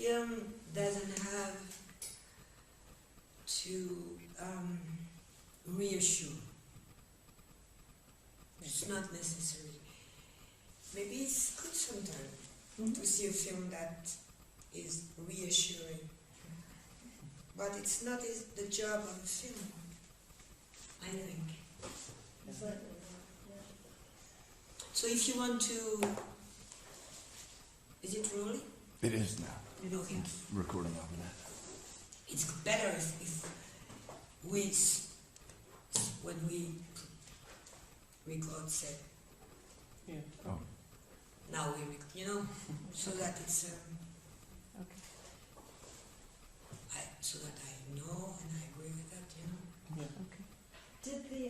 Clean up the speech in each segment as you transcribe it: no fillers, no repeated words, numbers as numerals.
film doesn't have to reassure. It's not necessary. Maybe it's good sometimes to see a film that is reassuring. But it's not the job of a film, I think. So if you want to... Is it rolling? It is now. Okay. It's recording over there. It's better if we, when we record, say, Yeah. Oh. now we record, you know, so that it's, Okay. so that I know and I agree with that, you know. Yeah. Okay. Did the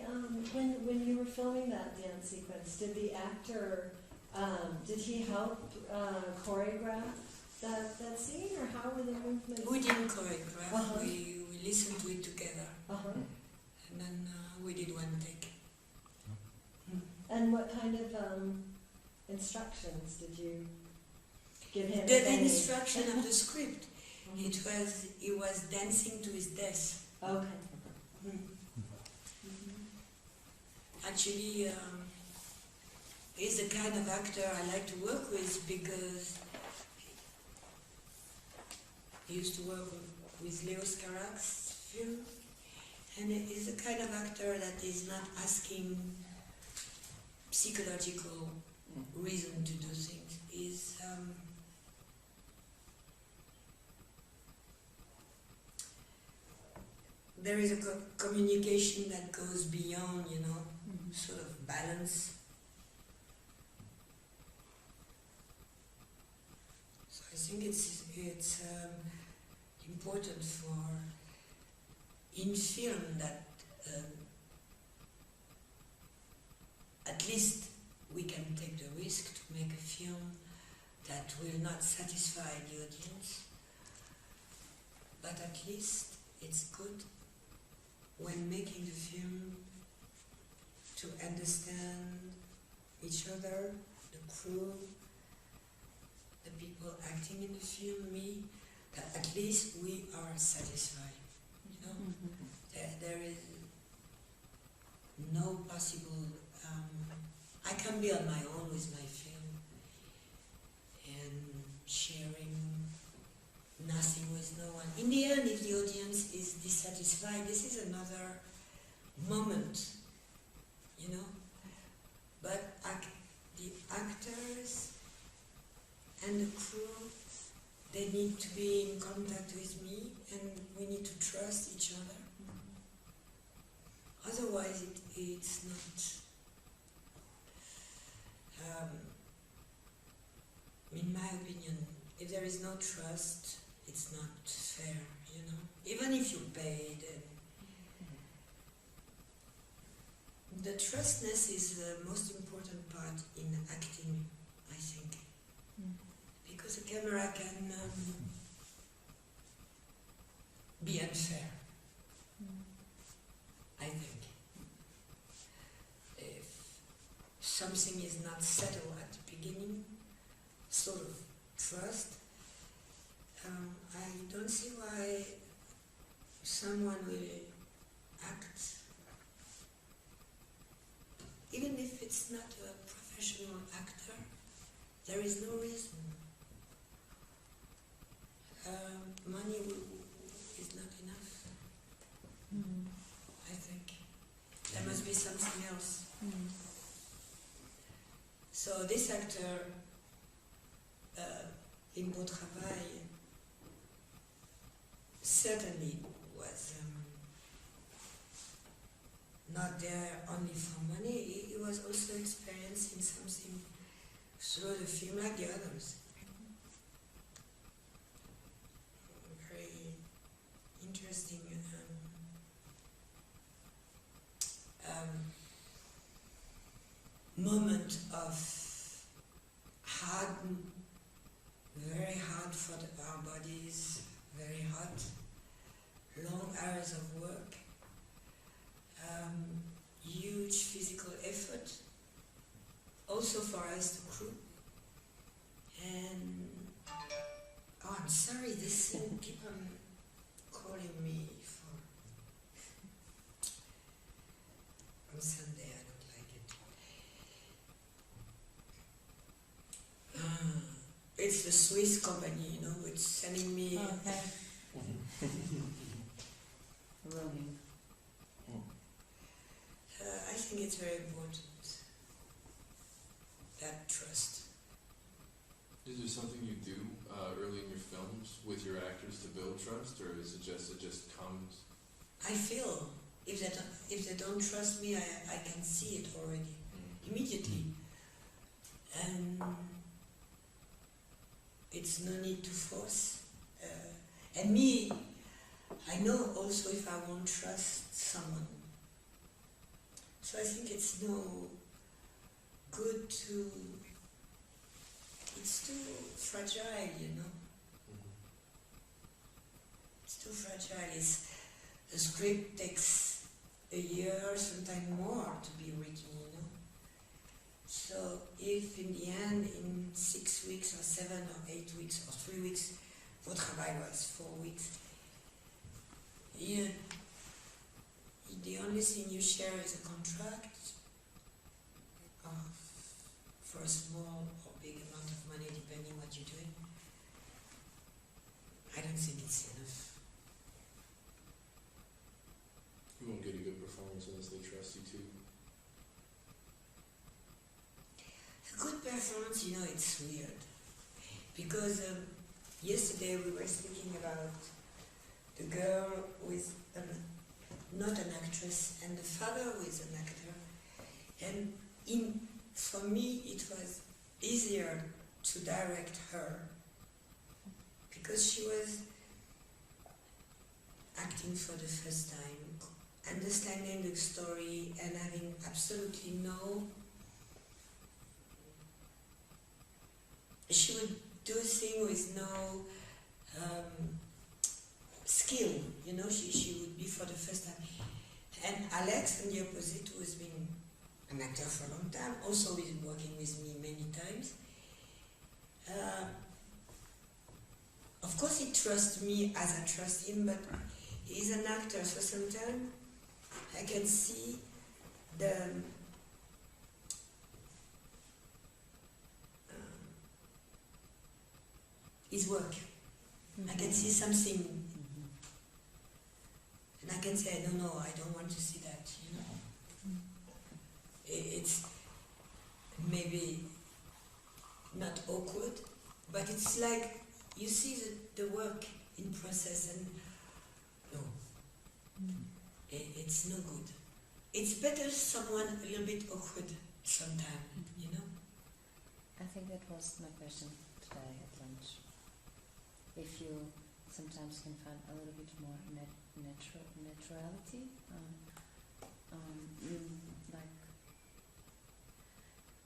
when you were filming that dance sequence, did the actor did he help choreograph that scene, or how were the movements? We didn't choreograph, Uh-huh. we listened to it together, Uh-huh. and then we did one take. And what kind of instructions did you give him? The instruction of the script, he was dancing to his death. Okay. Actually, he's the kind of actor I like to work with because he used to work with Leo Scarrax's film, and he's the kind of actor that is not asking psychological reason to do things. He's there is a communication that goes beyond, you know, sort of balance. So I think it's important for in film that at least we can take the risk to make a film that will not satisfy the audience, but at least it's good when making the film to understand each other, the crew, the people acting in the film, me, that at least we are satisfied, you know? There is no possible, I can be on my own with my film and sharing nothing with no one. In the end, if the audience is dissatisfied, this is another moment, you know? But the actors and the crew, they need to be in contact with me, and we need to trust each other. Otherwise, it's not... in my opinion, if there is no trust, it's not fair, you know? Even if you paid. The trustness is the most important part in acting, I think. Because a camera can be unfair, I think. If something is not settled at the beginning, sort of trust, I don't see why someone will act, even if it's not a professional actor, there is no reason. Money is not enough, I think. There must be something else. So this actor, in Beau, Travail, certainly was not there only for money. He was also experiencing something through the film like the others. Very interesting moment of very hard for our bodies, very hot, long hours of work, huge physical effort, also for us, the crew, and I'm sorry, this thing keep on calling me for... On Sunday, I don't like it. It's the Swiss company, you know, it's sending me... Oh, okay. Roaming. I think it's very important, that trust. Is there something you do early in your films with your actors to build trust, or is it just comes? I feel if they don't trust me, I can see it already, immediately. And it's no need to force. And me, I know also if I won't trust someone. So I think it's no good to... It's too fragile, you know. It's too fragile. The script takes a year, sometimes more, to be written, you know. So if in the end, in 6 weeks or 7 or 8 weeks or 3 weeks, for Travail was 4 weeks, the only thing you share is a contract for a small or big amount of money, depending what you're doing. I don't think it's enough. You won't get a good performance unless they trust you too. A good performance, you know, it's weird. Because yesterday we were speaking about the girl with not an actress and the father who is an actor. And for me it was easier to direct her because she was acting for the first time, understanding the story and having absolutely no... She would do things with no skill, you know, she would be for the first time. And Alex, on the opposite, who has been an actor for a long time, also been working with me many times. Of course he trusts me as I trust him, but he's an actor, so sometimes I can see his work. Mm-hmm. I can see something, mm-hmm. And I can say, no, I don't want to see that, you know. Mm-hmm. It's maybe not awkward, but it's like you see the work in process and no, it's no good. It's better someone a little bit awkward sometime, you know. I think that was my question today at lunch. If you sometimes can find a little bit more naturality, like,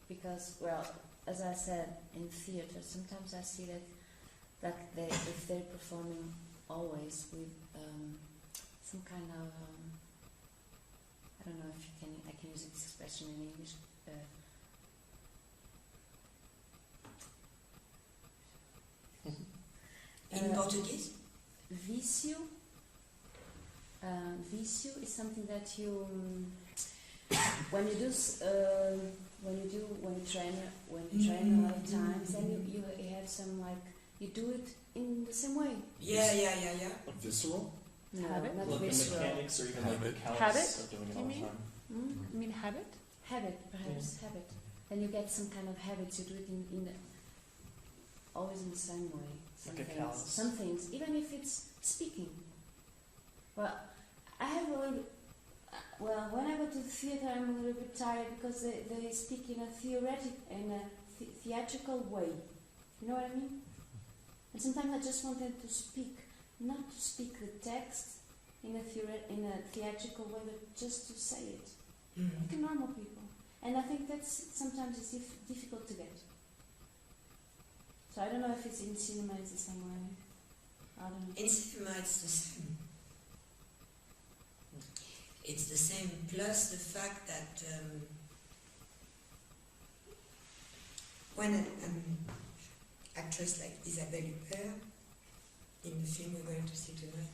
because, well, as I said, in theatre, sometimes I see that if they're performing always with some kind of, I don't know if I can use this expression in English. In Portuguese? Vício. Vício is something that you, when you train a lot of times, then you have some, like, you do it in the same way. Yeah. Like visceral? No, Habit? not Like the visceral. mechanics or even like the Habit. counts of doing it You all the mean? time. You mean habit? Habit, perhaps, habit. Then you get some kind of habits. You do it always in the same way. Some things, even if it's speaking. Well, I have a little. Well, when I go to the theater, I'm a little bit tired because they speak in a theatrical way. You know what I mean? And sometimes I just want them to speak, not to speak the text in a theatrical way, but just to say it, like a normal people. And I think that's sometimes it's difficult to get. So I don't know if it's in cinema it's the same way. I don't know. In cinema it's the same. It's the same, plus the fact that when an actress like Isabelle Huppert in the film we're going to see tonight,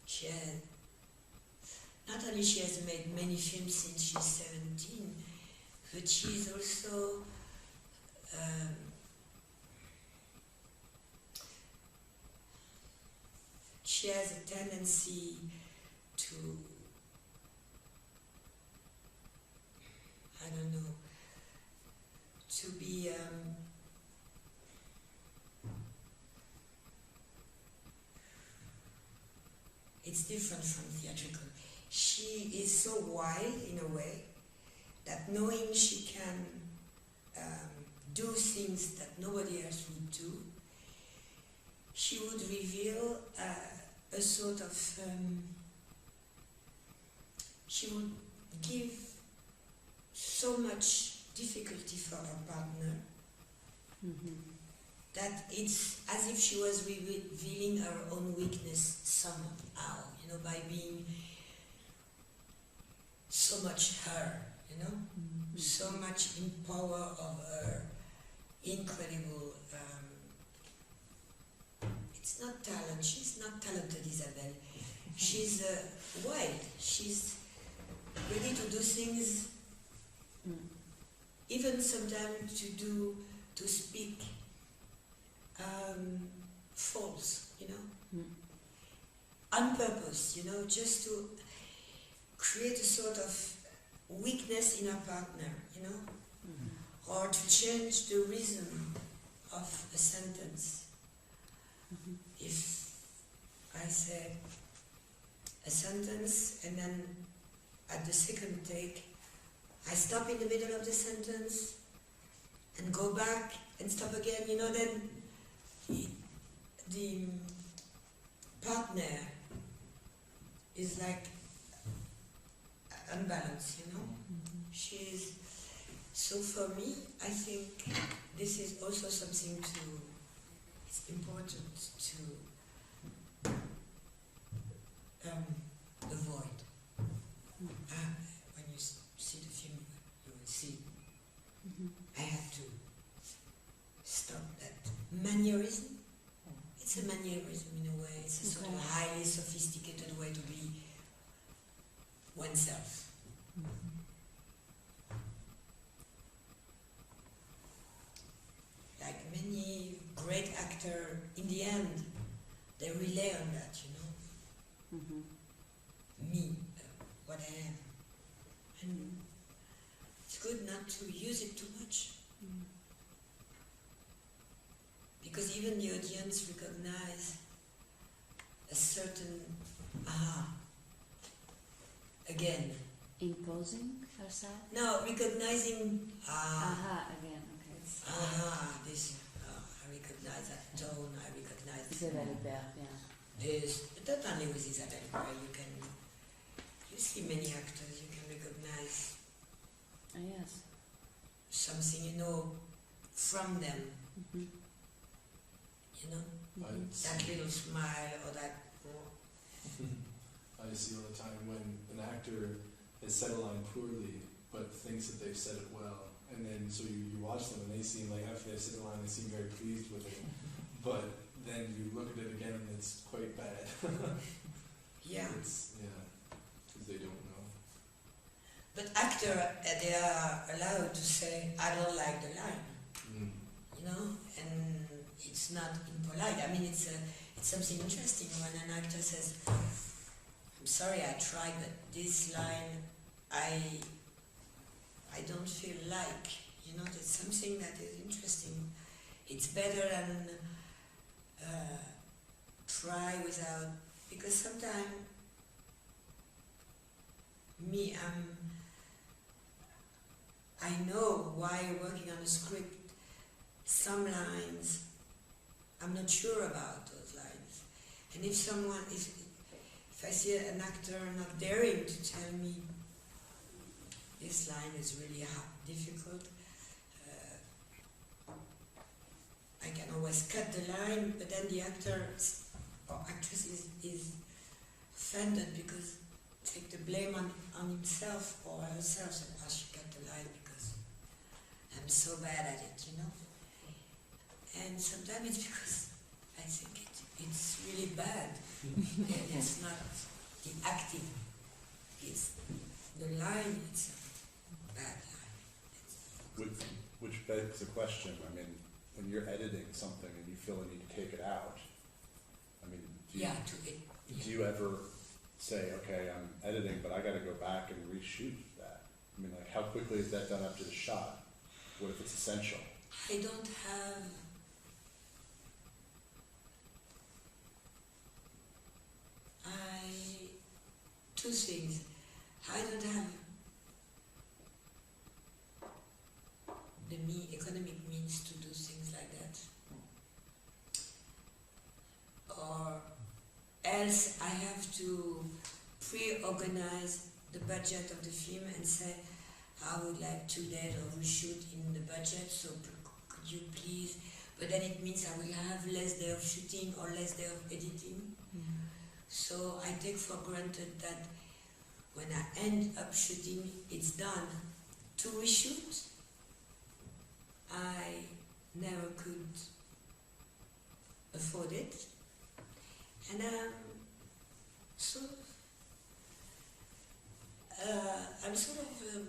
she has, not only she has made many films since she's 17, but she's also she has a tendency to, I don't know, to be it's different from theatrical. She is so wild in a way that knowing she can do things that nobody else would do, she would reveal a sort of, she would give so much difficulty for her partner that it's as if she was revealing her own weakness somehow, you know, by being so much her, you know, so much in power of her incredible, it's not talent, she's not talented, Isabelle. She's wild, she's ready to do things, even sometimes to speak false, you know, on purpose, you know, just to create a sort of weakness in a partner, you know, or to change the rhythm of a sentence. If I say a sentence and then at the second take I stop in the middle of the sentence and go back and stop again, you know, then the partner is like unbalanced, you know. She's, so for me, I think this is also something it's important to avoid. When you see the film, you will see I have to stop that mannerism. It's a mannerism in a way. It's a sort of highly sophisticated way to be oneself. Like many great actors, in the end, they rely on that, you know. Me, what I am. And it's good not to use it too much. Because even the audience recognize a certain again. Imposing herself? No, recognizing Again, okay. This, I recognize that tone, I recognize Isabelle Bert, yeah. this, but not only with Isabelle Bert, you see many actors, you can recognize Yes. something, you know, from them, you know, that little smile or that, I see all the time when an actor has said a line poorly but thinks that they've said it well, and then so you watch them and they seem like after they've said the line they seem very pleased with it, but then you look at it again and it's quite bad. Because they don't know. But actors, they are allowed to say, I don't like the line, you know, and it's not impolite. I mean, it's something interesting when an actor says, I'm sorry, I tried, but this line, I don't feel like, you know, that's something that is interesting. It's better than try without, because sometimes I know while working on a script, some lines, I'm not sure about those lines. And if I see an actor not daring to tell me this line is really difficult, I can always cut the line, but then the actor or actress is offended because take the blame on himself or herself, and I should cut the line because I'm so bad at it, you know. And sometimes it's because think it's really bad. And it's not the acting, it's the line, it's a bad line. Which begs the question, I mean, when you're editing something and you feel the need to take it out, I mean, do you ever say, okay, I'm editing, but I gotta go back and reshoot that? I mean, like, how quickly is that done after the shot? What if it's essential? I don't have two things. I don't have the economic means to do things like that. Or else I have to pre-organize the budget of the film and say, I would like 2 days of reshoot in the budget, so could you please? But then it means I will have less day of shooting or less day of editing. So I take for granted that when I end up shooting, it's done. To reshoot, I never could afford it. And I'm sort of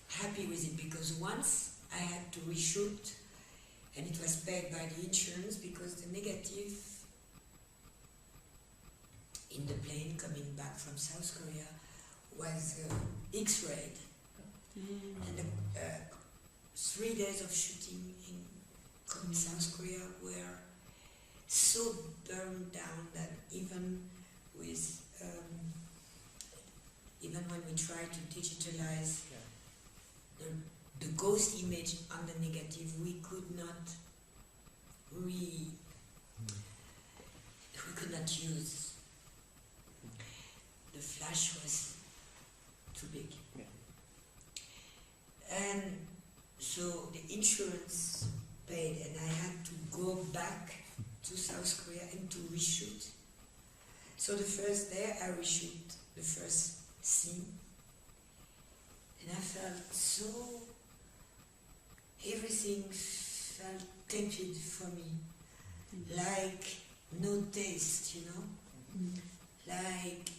happy with it, because once I had to reshoot, and it was paid by the insurance, because the negative in the plane coming back from South Korea was X-rayed. And 3 days of shooting in South Korea were so burned down that even when we tried to digitalize the ghost image on the negative, we could not use. The flash was too big. Yeah. And so the insurance paid, and I had to go back to South Korea and to reshoot. So the first day I reshoot the first scene, and I felt so, everything felt tepid for me, like no taste, you know, like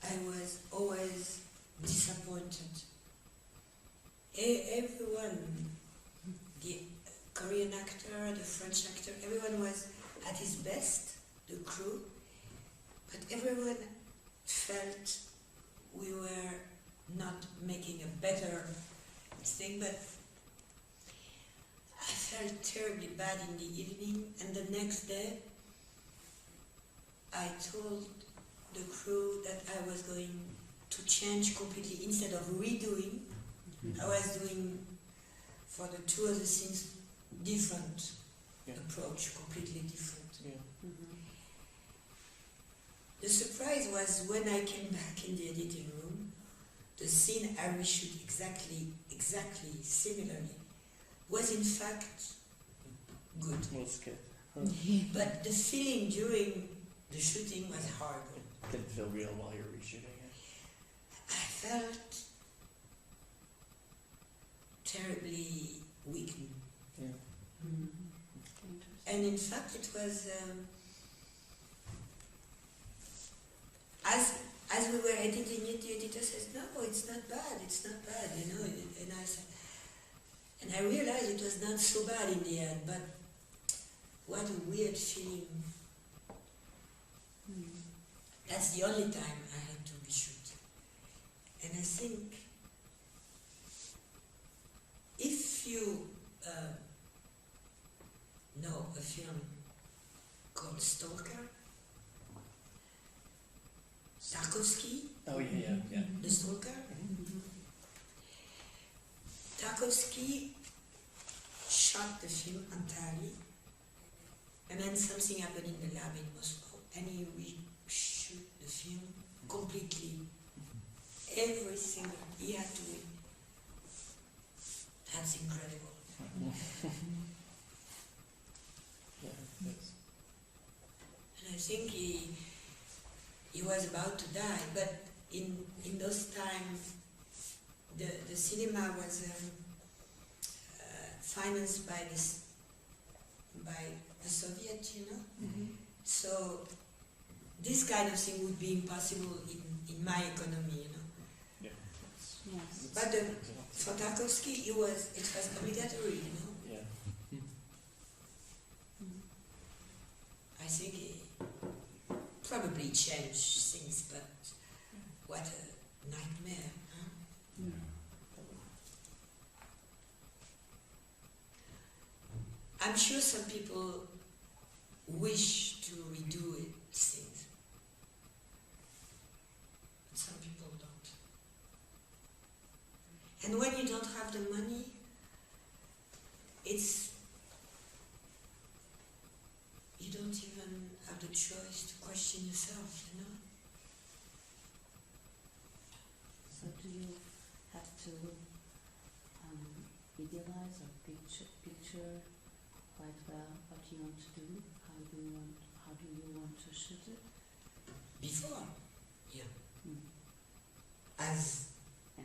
I was always disappointed. Everyone, the Korean actor, the French actor, everyone was at his best, the crew, but everyone felt we were not making a better thing, but I felt terribly bad in the evening, and the next day I told the crew that I was going to change completely. Instead of redoing, I was doing for the 2 other scenes different approach, completely different. Yeah. The surprise was when I came back in the editing room, the scene I reshoot exactly similarly was in fact good. That's good. But the feeling during the shooting was horrible. Didn't feel real while you were reshooting it. I felt terribly weakened. Yeah. And in fact it was, as we were editing it, the editor says, no, it's not bad, you know, and I said, and I realized it was not so bad in the end, but what a weird feeling. That's the only time I had to reshoot. And I think if you know a film called Stalker, Tarkovsky, Oh yeah. the Stalker, Tarkovsky shot the film entirely, and then something happened in the lab in Moscow, and he reshoot the film completely. Everything he had to win. That's incredible. Yeah, it is. And I think he was about to die, but in those times the cinema was financed by this by the Soviet, you know. So this kind of thing would be impossible in my economy, you know. Yeah. Yes. But for Tarkovsky, it was obligatory, you know. Yeah. I think it probably changed things, but what a nightmare, huh? I'm sure some people wish to redo it, things, but some people don't. And when you don't have the money, you don't even have the choice to question yourself, you know? So do you have to idealize or picture quite well what you want to do? How do you want to shoot it? Before, yeah. Mm. As Yeah.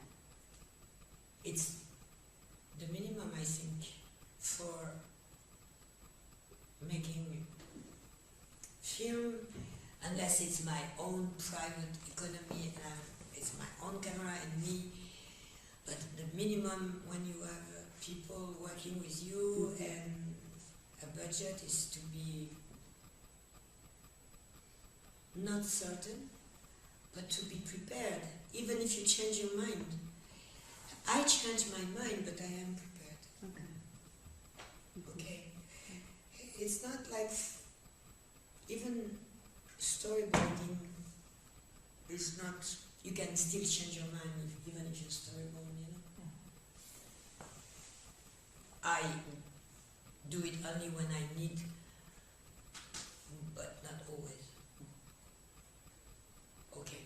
it's the minimum, I think, for making film, unless it's my own private economy and it's my own camera and me. But the minimum when you have people working with you and a budget is to be not certain, but to be prepared, even if you change your mind. I change my mind, but I am prepared. Okay. Okay? It's not like even storyboarding is not, you can still change your mind even if you're storyboarding, you know? I do it only when I need, but not always. Okay.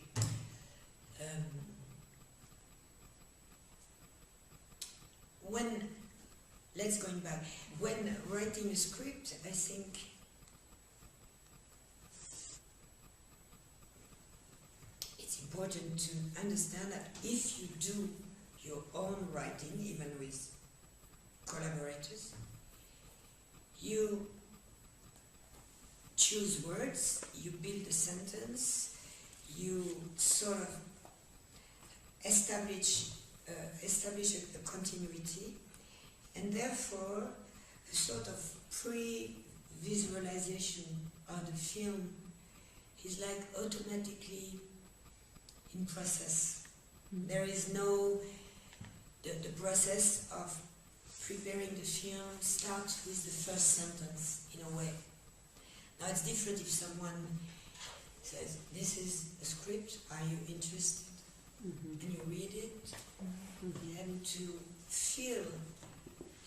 Let's going back. When writing a script, I think it's important to understand that if you do your own writing, even with collaborators, you choose words, you build a sentence, you sort of establish a continuity, and therefore a sort of pre-visualization of the film is like automatically in process. There is no, the process of preparing the film starts with the first sentence, in a way. Now it's different if someone says, this is a script, are you interested? And you read it, and to feel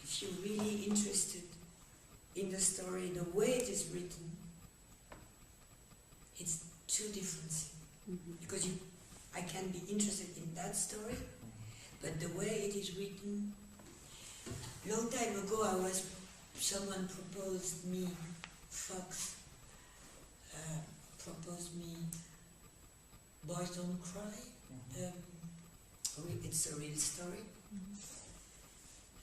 if you're really interested in the story, the way it is written, it's two different things. Because I can be interested in that story, but the way it is written, long time ago someone proposed me, Fox proposed me Boys Don't Cry. It's a real story.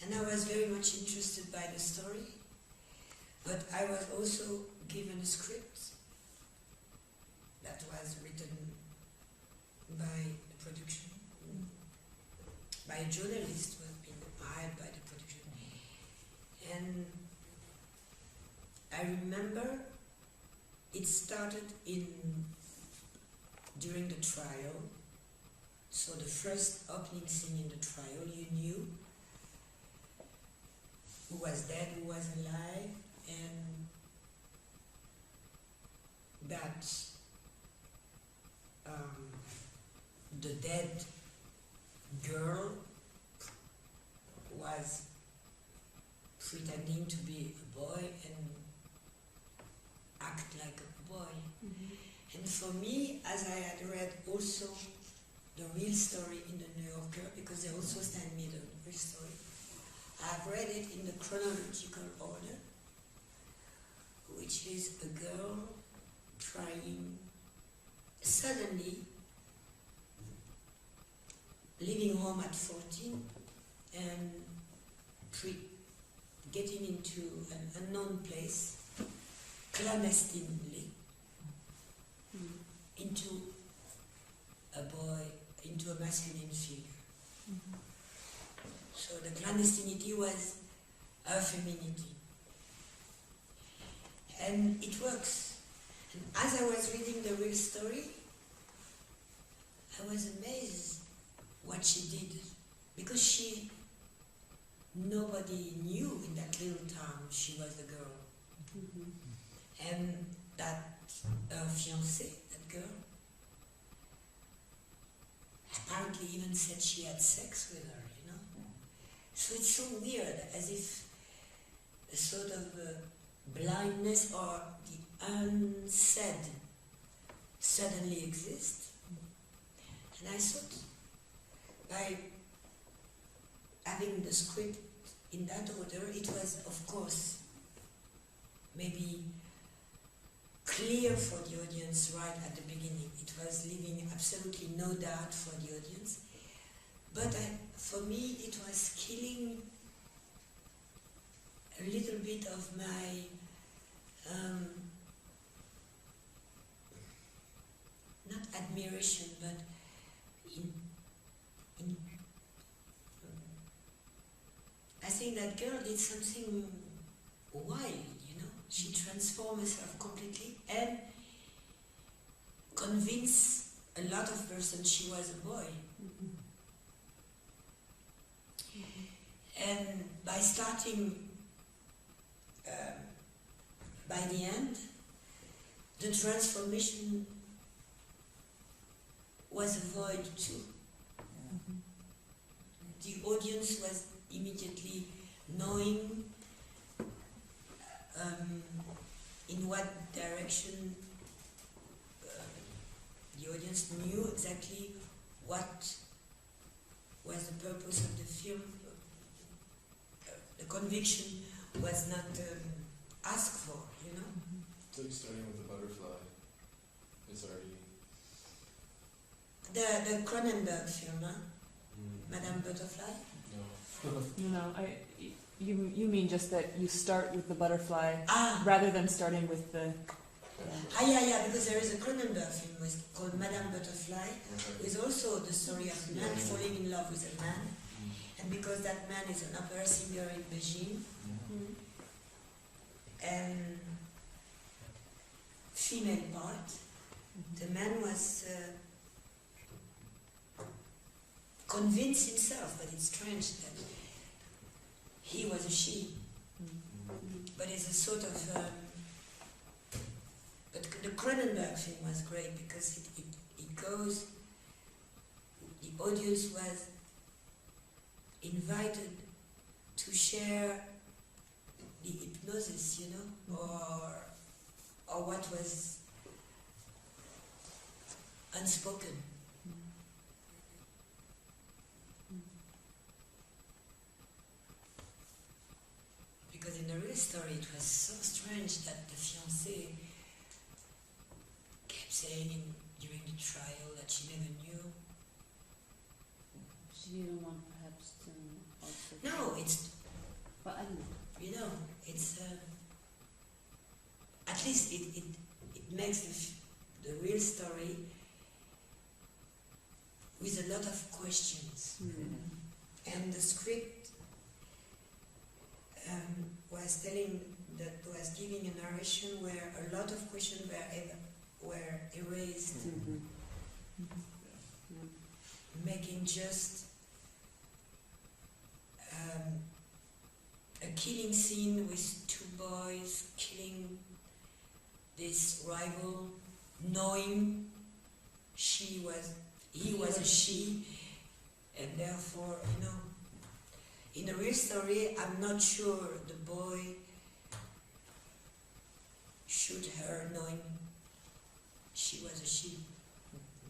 And I was very much interested by the story, but I was also given a script that was written by the production, by a journalist who had been hired by the production. And I remember it started during the trial. So the first opening scene in the trial, you knew who was dead, who was alive, and that the dead girl was pretending to be a boy and act like a boy. And for me, as I had read also the real story in the New Yorker, because they also sent me the real story, I've read it in the chronological order, which is a girl trying, suddenly leaving home at 14 and getting into an unknown place, clandestinely, into a boy, into a masculine figure. So the clandestinity was her femininity. And it works. And as I was reading the real story, I was amazed what she did. Because nobody knew in that little town she was a girl. And that her fiancé, that girl, apparently even said she had sex with her, you know. So it's so weird, as if a sort of blindness or the unsaid suddenly exists. And I thought, by having the script in that order, it was, of course, maybe clear for the audience right at the beginning. It was leaving absolutely no doubt for the audience. But for me, it was killing a little bit of my not admiration, but I think that girl did something wild, you know. She transformed herself completely and convinced a lot of persons she was a boy. And by starting by the end, the transformation was a void too. The audience was immediately knowing in what direction the audience knew exactly what was the purpose of the film. The conviction was not asked for, you know. So you're starting with the butterfly. It's already... The Cronenberg film, huh? Madame Butterfly? No, you mean just that you start with the butterfly rather than starting with the... Yeah, because there is a Cronenberg film called Madame Butterfly, with also the story of a man falling in love with a man, and because that man is an opera singer in Beijing, and female part, the man was convinced himself, but it's strange that he was a she, but it's a sort of... But the Cronenberg film was great because it goes, the audience was invited to share the hypnosis, you know, or what was unspoken. Because in the real story it was so strange that the fiancé kept saying during the trial that she never knew. She didn't want perhaps to also... No, it's... Well, I don't know. You know, it's... at least it makes the real story with a lot of questions. And the script was giving a narration where a lot of questions were erased, making just a killing scene with two boys killing this rival, knowing he was a she, and therefore, you know, in the real story, I'm not sure the boy shoot her knowing she was a she.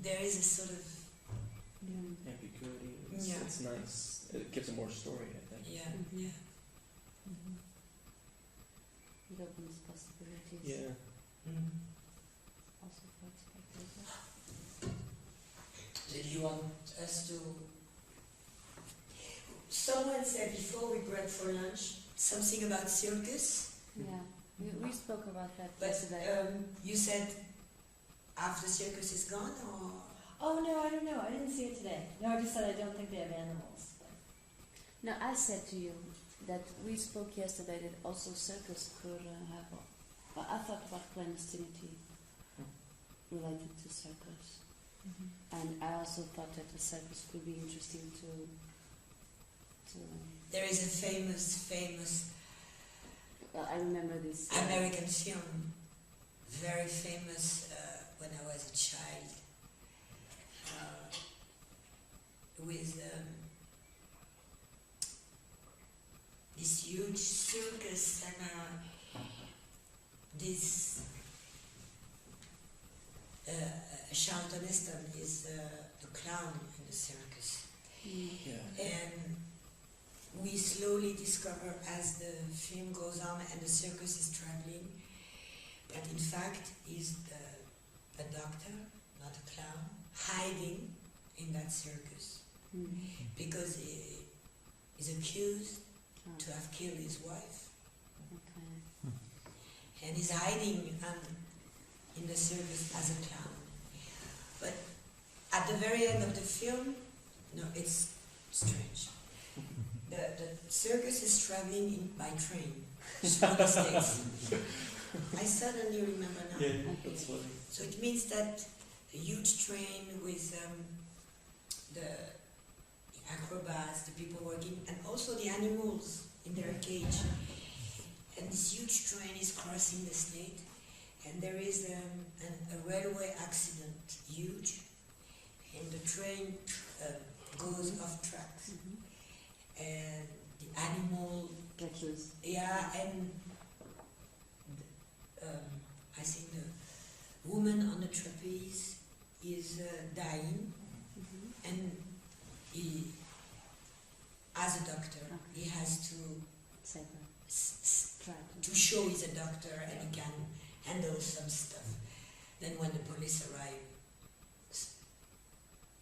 There is a sort of... ambiguity. Yeah. It's nice. It gives it more story, I think. Yeah. It opens possibilities. Yeah. Also for spectators. Did you want us to... Someone said before we break for lunch, something about circus. Yeah, we spoke about that But yesterday. you said after circus is gone, or Oh no, I don't know. I didn't see it today. No, I just said I don't think they have animals. No, I said to you that we spoke yesterday that also circus could have. Well, I thought about clandestinity related to circus, and I also thought that the circus could be interesting to. there is a famous Well, I remember this American film, very famous when I was a child, with this huge circus and this Charlton Heston is the clown in the circus. Yeah. And we slowly discover as the film goes on and the circus is traveling that in fact he's a doctor, not a clown, hiding in that circus because he is accused to have killed his wife. Okay. And he's hiding in the circus as a clown. But at the very end of the film, no, it's strange. The circus is traveling by train through the States. I suddenly remember now. Yeah, that's funny. So it means that a huge train with the acrobats, the people working, and also the animals in their cage. And this huge train is crossing the state, and there is a railway accident, huge, and the train goes off tracks. And the animal Get loose. yeah, and I think the woman on the trapeze is dying, and he, as a doctor, he has to Save her. Try to show he's a doctor and he can handle some stuff. Then when the police arrive,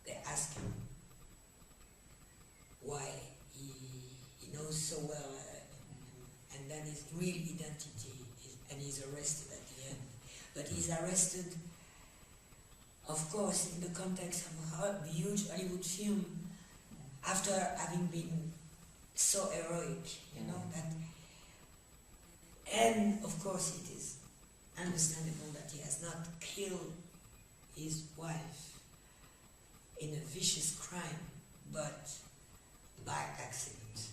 they ask him why he knows so well, and then his real identity is, and he's arrested at the end. But he's arrested, of course, in the context of a huge Hollywood film, after having been so heroic, you know, that. And of course it is understandable that he has not killed his wife in a vicious crime, but by accident,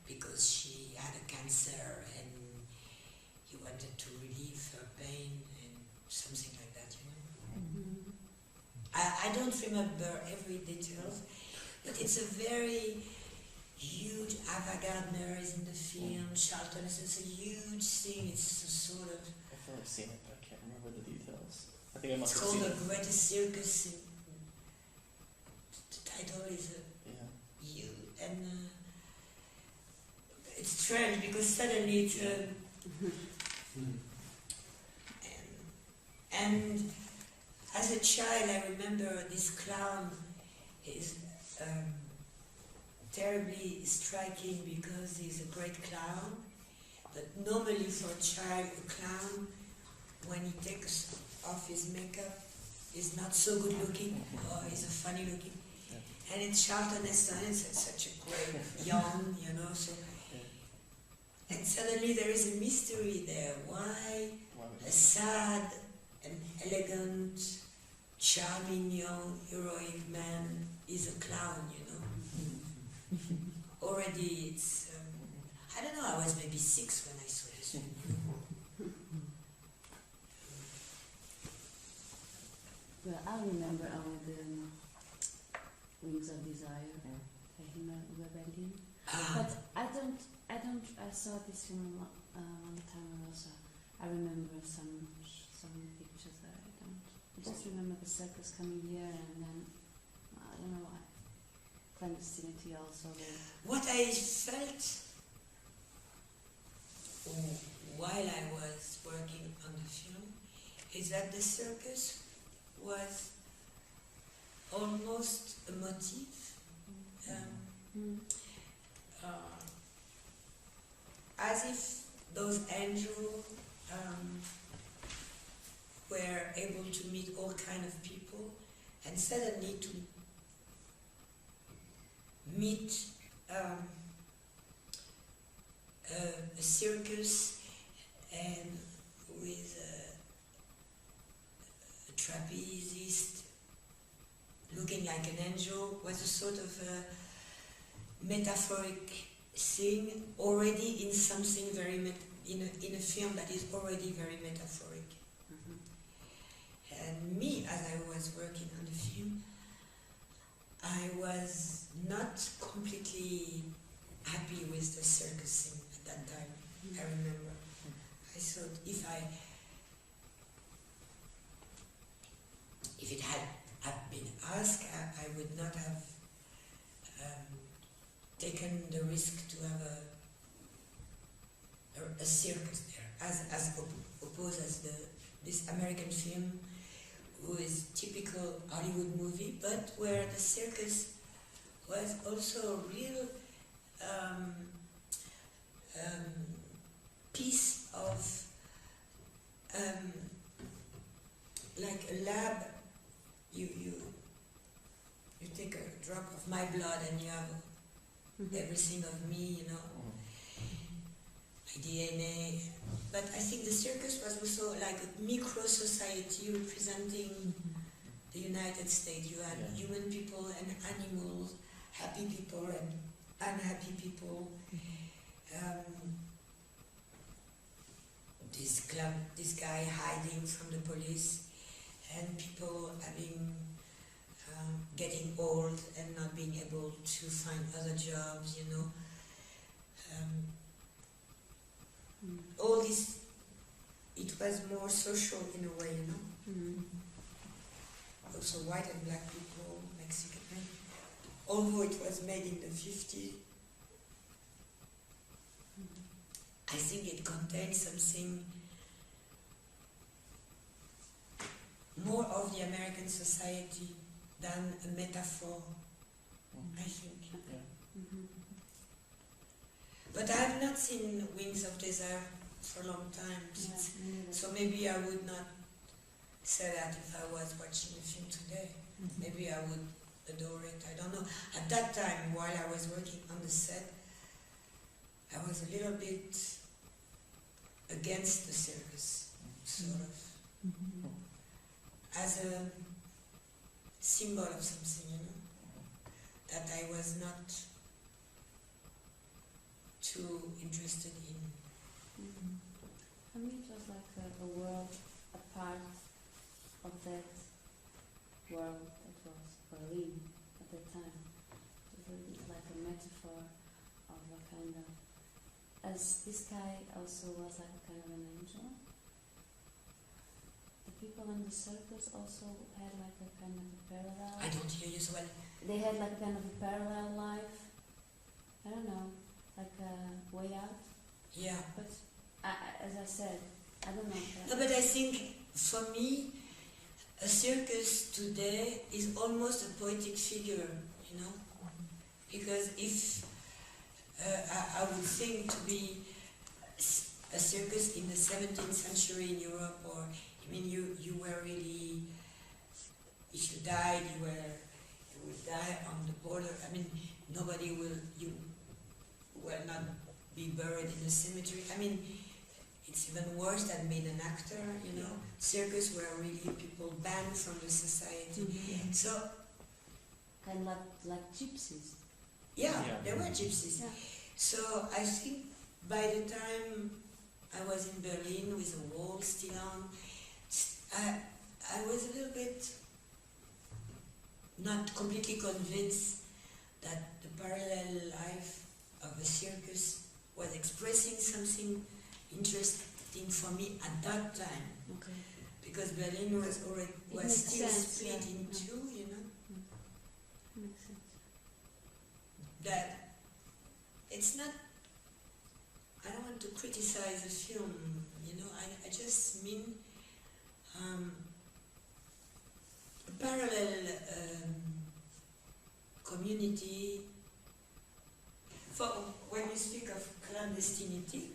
because she had a cancer and he wanted to relieve her pain and something like that, you know. I don't remember every detail, but it's a very huge avant-garde is in the film. Charlton is a huge thing. It's a sort of. I feel like I've seen it, but I can't remember the details. I think I must It's have called seen The it. Greatest Circus. The title is Yeah. huge, and it's strange because suddenly it's and as a child I remember this clown is terribly striking because he's a great clown, but normally for a child, a clown, when he takes off his makeup, is not so good looking, or he's a funny looking. And it's Charlton Heston, it's such a great young, you know, so. And suddenly there is a mystery there. Why a sad and elegant, charming, young, heroic man is a clown, you know? Already it's, I don't know, I was maybe 6 when I saw this film. Well, I remember the Wings of Desire, Berlin. But I saw this film a long time ago, so I remember some pictures that I just remember the circus coming here, and then I don't know why. Clandestinity also there. What I felt while I was working on the film is that the circus was almost a motif. as if those angels were able to meet all kind of people, and suddenly to meet a circus and with a trapezist looking like an angel was a sort of a metaphoric thing already in something very in a film that is already very metaphoric. And me, as I was working on the film, I was not completely happy with the circus thing at that time. I remember. I thought if it had been asked, I would not have taken the risk to have a circus there, as opposed as this American film, who is typical Hollywood movie, but where the circus was also a real piece of like a lab. You take a drop of my blood and you have everything of me, you know, my DNA. But I think the circus was also like a micro society representing the United States. You had human people and animals, happy people and unhappy people. This guy hiding from the police, and people getting old and not being able to find other jobs, you know. All this, it was more social in a way, you know. Also white and black people, Mexican. Although it was made in the 50s, I think it contains something more of the American society than a metaphor, I think. But I have not seen Wings of Desire for a long time, so maybe I would not say that if I was watching the film today. Maybe I would adore it, I don't know. At that time, while I was working on the set, I was a little bit against the circus, sort of. As a symbol of something, you know, that I was not too interested in. For me, it was like a world apart of that world that was Berlin at the time. It was like a metaphor of a kind of, as this guy also was like a kind of an angel. The people in the circus also had like a kind of a parallel. I don't hear you so well. They had like a kind of a parallel life. I don't know, like a way out. Yeah. But as I said, I don't know. No, but I think for me, a circus today is almost a poetic figure, you know, because if I would think to be a circus in the 17th century in Europe, or I mean, you were really, if you died, you would die on the border. I mean, you will not be buried in a cemetery. I mean, it's even worse than being an actor, you know. Circus were really people banned from the society. So, kind of like gypsies. Yeah, they were gypsies. Yeah. So I think by the time I was in Berlin with the wall still on, I was a little bit not completely convinced that the parallel life of a circus was expressing something interesting for me at that time. Okay. Because Berlin was still split in two, you know. Makes sense. That it's not, I don't want to criticize the film, you know, I just mean a parallel community. For when we speak of clandestinity,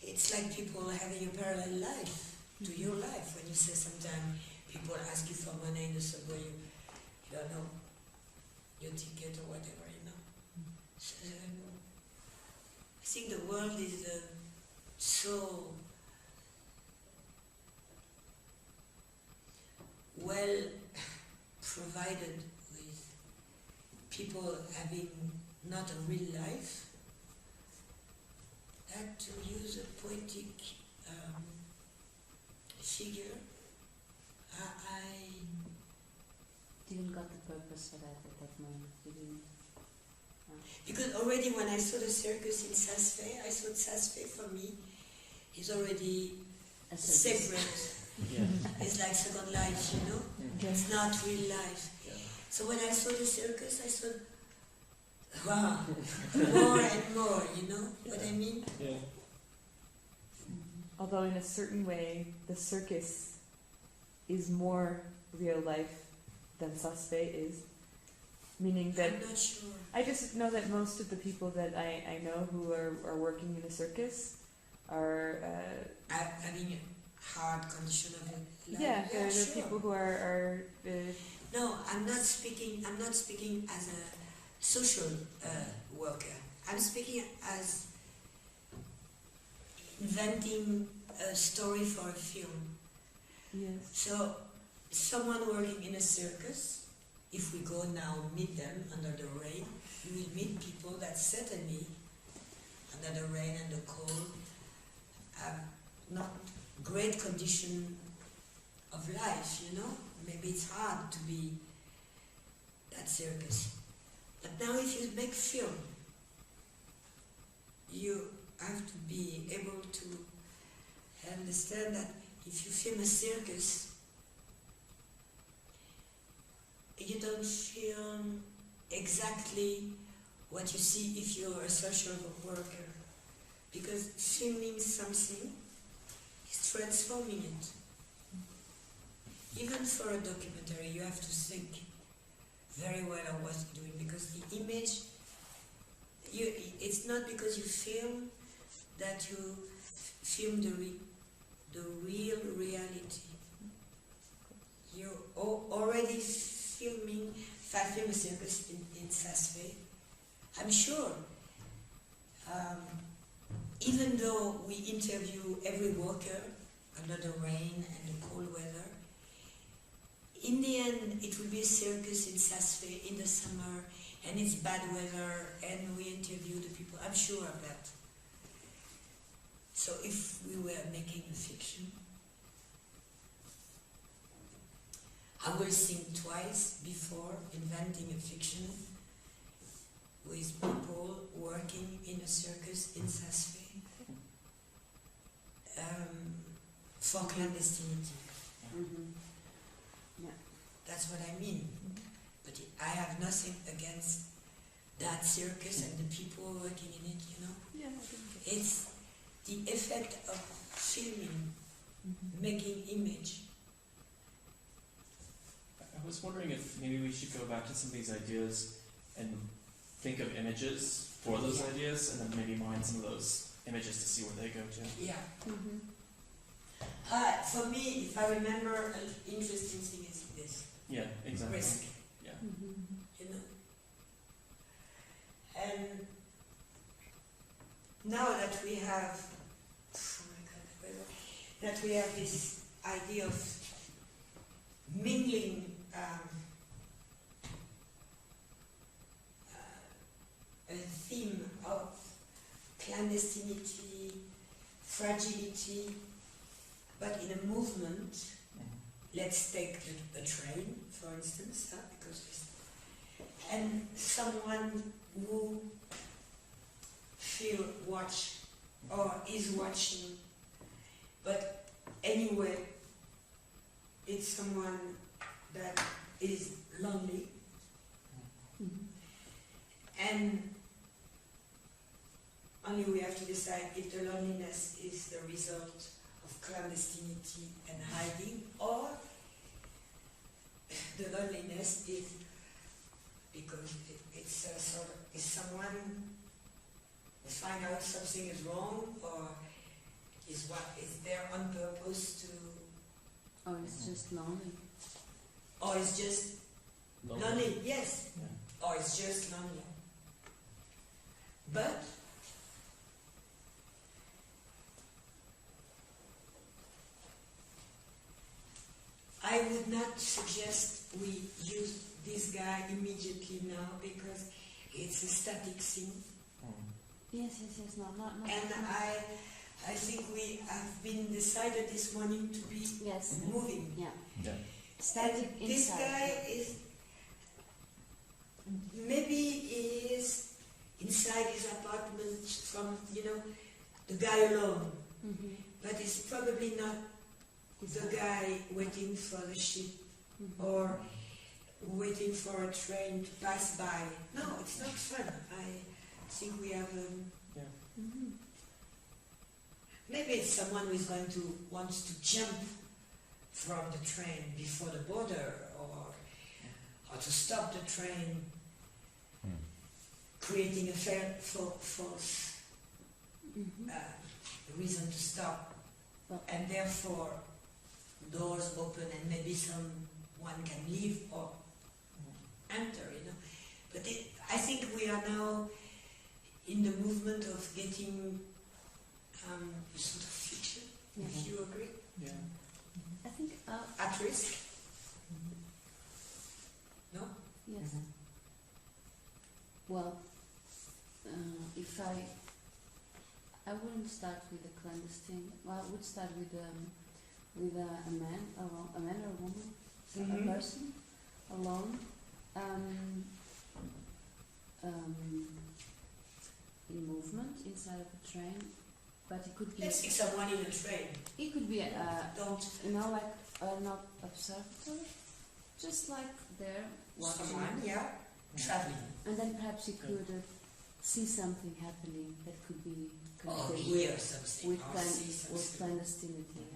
it's like people having a parallel life to your life. When you say sometimes people ask you for money in the subway, you don't know your ticket or whatever, you know. So, I think the world is so well provided with people having not a real life, that, to use a poetic figure, I Didn't got the purpose for that at that moment. Didn't. because already when I saw the circus in Sasfe, I thought Sasfe for me is already A circus. separate. Yeah. It's like second life, you know? It's not real life. Yeah. So when I saw the circus, I thought, wow, more and more, you know what I mean? Yeah. Although in a certain way, the circus is more real life than Sasfe is. Meaning that I'm not sure. I just know that most of the people that I know who are working in a circus are Having a hard condition of life. yeah, they're sure. people who are No, I'm not speaking as a social worker. I'm speaking as inventing a story for a film. yes. So, someone working in a circus, if we go now meet them under the rain, you will meet people that certainly, under the rain and the cold, have not great condition of life, you know? Maybe it's hard to be that circus. But now if you make film, you have to be able to understand that if you film a circus, you don't film exactly what you see if you're a social worker. Because filming something is transforming it. Even for a documentary, you have to think very well on what you're doing, because the image, it's not because you film that you film the real reality. You're already filming, if I film a circus in Sasfe, I'm sure, even though we interview every worker under the rain and the cold weather, in the end it will be a circus in Sasfe in the summer, and it's bad weather, and we interview the people. I'm sure of that. So if we were making a fiction, I will think twice before inventing a fiction with people working in a circus in Sasfe for clandestinity. Yeah. That's what I mean. But I have nothing against that circus and the people working in it, you know. Yeah, It's the effect of filming, making image. I was wondering if maybe we should go back to some of these ideas and think of images for those ideas, and then maybe mine some of those images to see where they go to. Yeah. For me, if I remember, an interesting thing is this. Yeah, exactly. Risk. Yeah. You know. And now that we have, this idea of mingling a theme of clandestinity, fragility, but in a movement. Let's take the train, for instance, and someone who watch or is watching, but anyway, it's someone that is lonely, and only we have to decide if the loneliness is the result of clandestinity and hiding, or the loneliness is because it's a sort of, is someone find out something is wrong, or is what is there on purpose to, Or it's just lonely. or it's just lonely, yes, or it's just lonely. But I would not suggest we use this guy immediately now because it's a static scene. Yes, not. And I think we have been decided this morning to be moving. Yeah. Static This inside. guy is, maybe he is inside his apartment from, the guy alone. Mm-hmm. But it's probably not the guy waiting for the ship or waiting for a train to pass by. No, it's not fun. I think we have maybe it's someone who is wants to jump from the train before the border, or to stop the train, creating a false reason to stop, and therefore doors open and maybe someone can leave or enter, But I think we are now in the movement of getting a sort of fiction, if you agree. Yeah. I think At risk? No? yes. Well, if I wouldn't start with a clandestine. Well, I would start with a man or a woman, a person alone, in movement inside of a train. But it could be. Let's see someone in a train. It could be Don't. like not observatory, just like there watching. Someone, traveling. And then perhaps you could see something happening that could be Or connected hear something. with Or see something. clandestinity.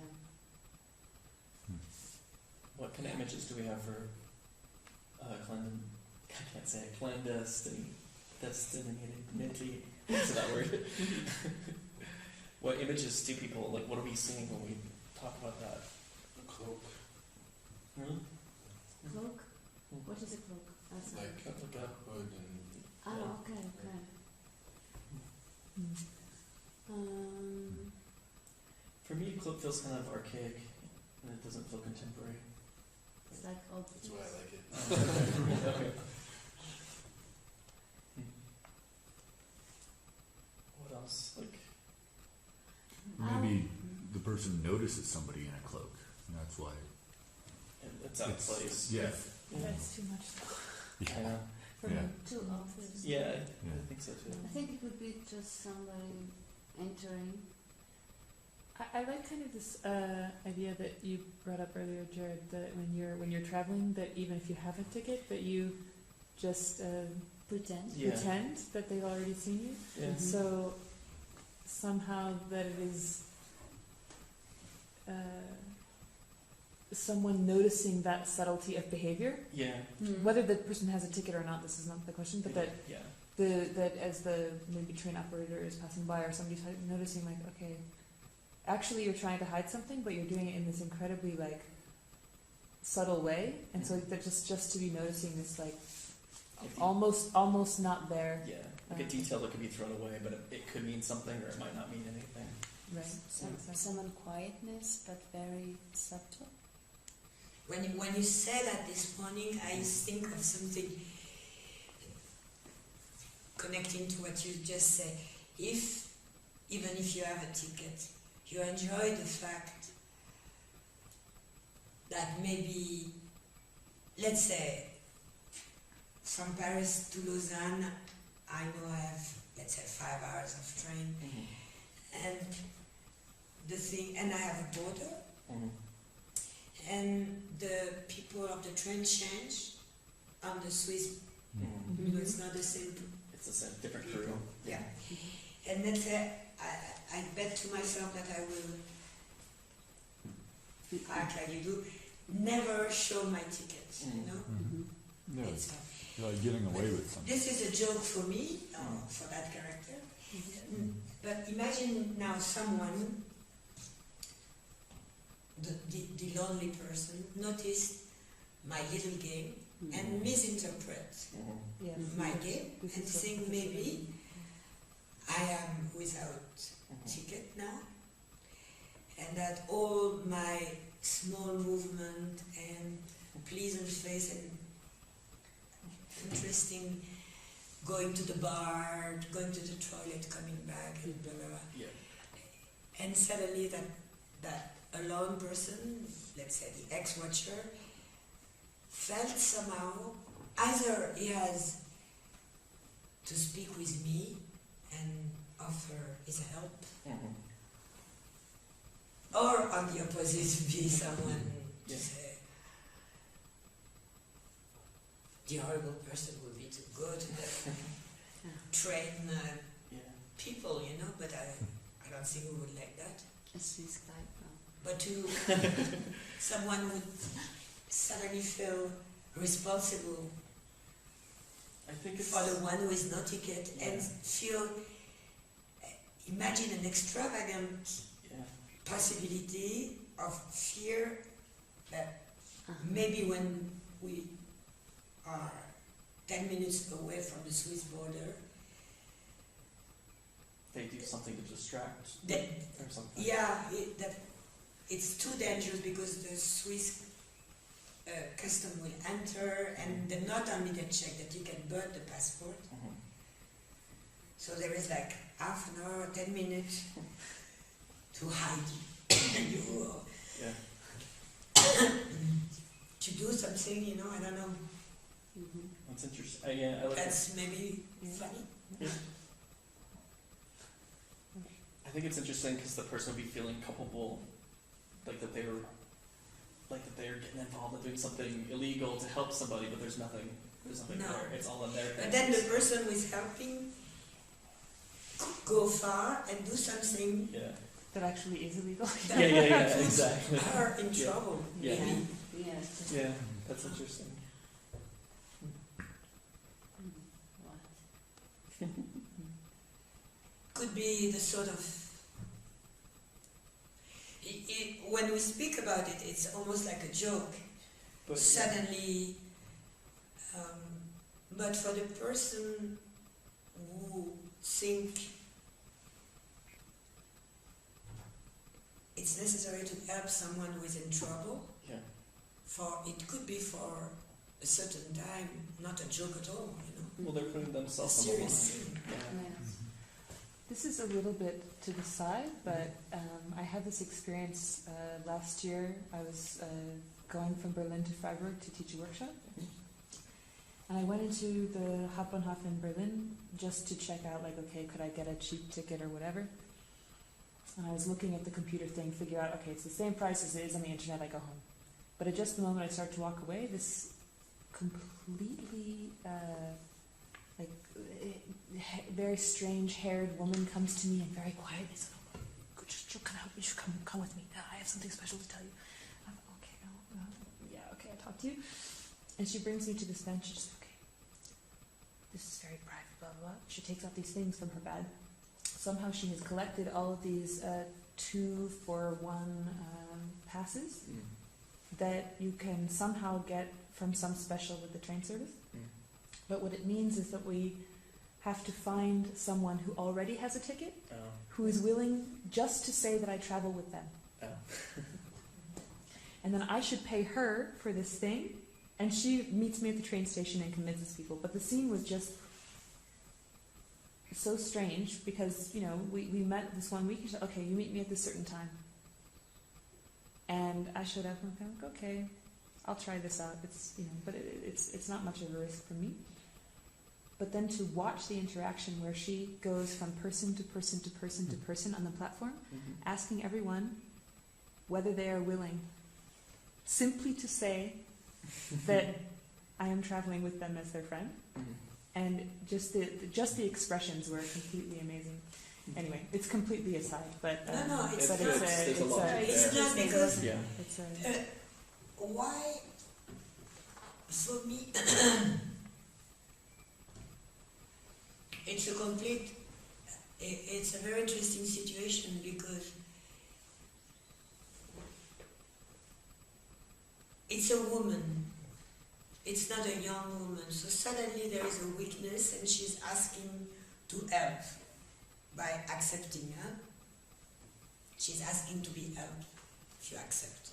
What kind of images do we have for I can't say it, clandestinity. What's that word? What images do people, like, what are we seeing when we talk about that? A cloak. Really? Cloak? What is a cloak? Like a hood and... Okay. For me, cloak feels kind of archaic, and it doesn't feel contemporary. It's like old. That's why I like it. Okay. What else? Like, Maybe the person notices somebody in a cloak, and that's why. it's out of place. Yeah. That's too much. Yeah. For Yeah. me. Too obvious. Yeah, I think so too. I think it would be just somebody entering. I like kind of this idea that you brought up earlier, Jared, that when you're traveling, that even if you have a ticket, that you just Pretend. pretend that they've already seen you. Yeah. So somehow that it is someone noticing that subtlety of behavior, Yeah. whether the person has a ticket or not. This is not the question, but that Yeah. that as the maybe train operator is passing by or somebody's noticing, like, okay, actually you're trying to hide something, but you're doing it in this incredibly like subtle way, and so that just to be noticing this like almost not there. Yeah, like a detail that could be thrown away, but it could mean something or it might not mean anything. Right. Some quietness, but very subtle. When you say that this morning, I think of something connecting to what you just said. Even if you have a ticket, you enjoy the fact that maybe, let's say, from Paris to Lausanne, I know I have, let's say, 5 hours of train, and I have a border, and the people of the train change on the Swiss. It's not the same. It's the same, different crew. Yeah, and let's say I bet to myself that I will act like you do. Never show my ticket. Yeah. It's fine. You're like getting away with something. This is a joke for me, for that character. But imagine now someone the lonely person, notice my little game and misinterpret Yes. my game This and is what- think maybe I am without ticket now, and that all my small movement and pleasant face and interesting going to the bar, going to the toilet, coming back, and blah blah blah. Yeah. And suddenly that alone person, let's say the ex-watcher, felt somehow either he has to speak with me and offer his help, or on the opposite, be someone to Yeah. say, the horrible person would be to go to the train Yeah. people, you know, but I don't think we would like that. A Swiss type. But to someone would suddenly feel responsible I think it's for the one who is no ticket and feel, imagine an extravagant yeah. possibility of fear that maybe when we are 10 minutes away from the Swiss border, They do something to distract that, or something. that it's too dangerous because the Swiss custom will enter and they not only they check the ticket but the passport. So there is like half an hour, 10 minutes to hide you Yeah. to do something, you know, I don't know. That's interesting. Yeah, I like That's maybe funny. I think it's interesting because the person would be feeling culpable, like that they're getting involved in doing something illegal to help somebody, but there's nothing No. there. It's all in their But then the person who is helping could go far and do something yeah. That actually is illegal. Yeah, exactly. are in Yeah. trouble. Yeah. Maybe. Yes. Yeah, that's interesting. What? Could be the sort of when we speak about it, it's almost like a joke. But Suddenly, but for the person who think it's necessary to help someone who is in trouble, yeah. for it could be for a certain time, not a joke at all, you know, Well, they're putting a themselves on the line. serious thing. Yeah. Yes. This is a little bit to the side, but I had this experience last year. I was going from Berlin to Freiburg to teach a workshop. And I went into the Hauptbahnhof in Berlin just to check out, like, okay, could I get a cheap ticket or whatever? And I was looking at the computer thing, figure out, okay, it's the same price as it is on the internet, I go home. But at just the moment I start to walk away, this completely, very strange haired woman comes to me and very quietly says, oh, you should come with me. I have something special to tell you. I'm okay, okay, I'll talk to you. And she brings me to this bench. She says, okay, this is very private, blah, blah, blah. She takes out these things from her bag. Somehow she has collected all of these 2-for-1 passes that you can somehow get from some special with the train service. But what it means is that we have to find someone who already has a ticket, who is willing just to say that I travel with them. And then I should pay her for this thing, and she meets me at the train station and convinces people. But the scene was just so strange because, you know, we met this one week. She said, okay, you meet me at this certain time. And I showed up and I'm like, okay, I'll try this out. It's, you know, but it's not much of a risk for me. But then to watch the interaction where she goes from person to person to person to person on the platform, asking everyone whether they are willing simply to say that I am traveling with them as their friend. And just the expressions were completely amazing. Anyway, it's completely aside, but No, it's but not. There's a lot It's there. not because Yeah. it's why, for me, it's a very interesting situation because it's a woman. It's not a young woman. So suddenly there is a weakness and she's asking to help by accepting her. She's asking to be helped if you accept.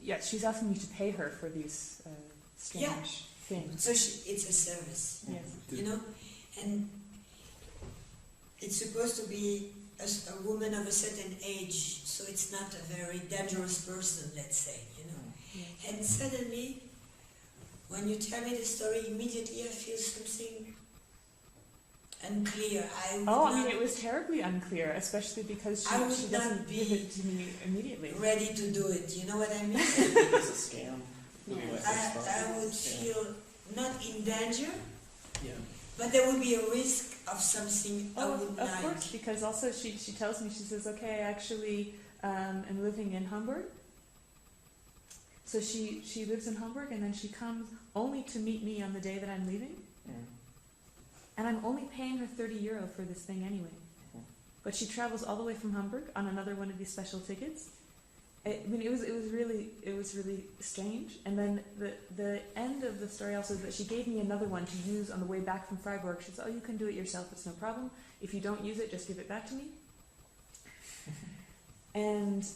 Yeah, she's asking me to pay her for these strange things. So it's a service. Yes. You know? And it's supposed to be a woman of a certain age, so it's not a very dangerous person, let's say, you know. Yes. And suddenly, when you tell me the story, immediately I feel something unclear. I mean, it was terribly unclear, especially because she doesn't give it to me immediately. Ready to do it, you know what I mean? It was a scam. I would feel not in danger, Yeah. but there would be a risk of something I would of like. course, because also she tells me, she says, okay, I actually am living in Hamburg. So she lives in Hamburg, and then she comes only to meet me on the day that I'm leaving. And I'm only paying her €30 for this thing anyway. But she travels all the way from Hamburg on another one of these special tickets. I mean, it was really strange. And then the end of the story also is that she gave me another one to use on the way back from Freiburg. She said, "Oh, you can do it yourself. It's no problem. If you don't use it, just give it back to me." And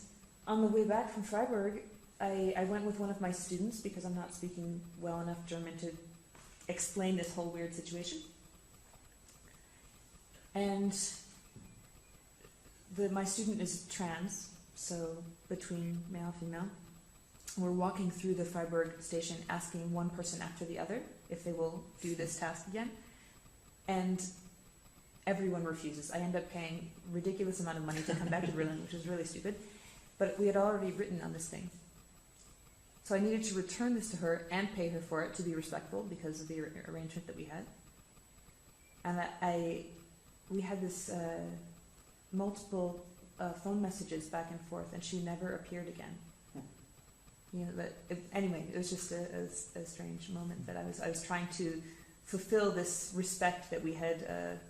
on the way back from Freiburg, I went with one of my students because I'm not speaking well enough German to explain this whole weird situation. And my student is trans, so between male and female. We're walking through the Freiburg station asking one person after the other if they will do this task again. And everyone refuses. I end up paying a ridiculous amount of money to come back to Berlin, which is really stupid. But we had already written on this thing. So I needed to return this to her and pay her for it to be respectful because of the arrangement that we had. And we had this multiple phone messages back and forth, and she never appeared again. You know, anyway, it was just a strange moment that I was trying to fulfill this respect that we had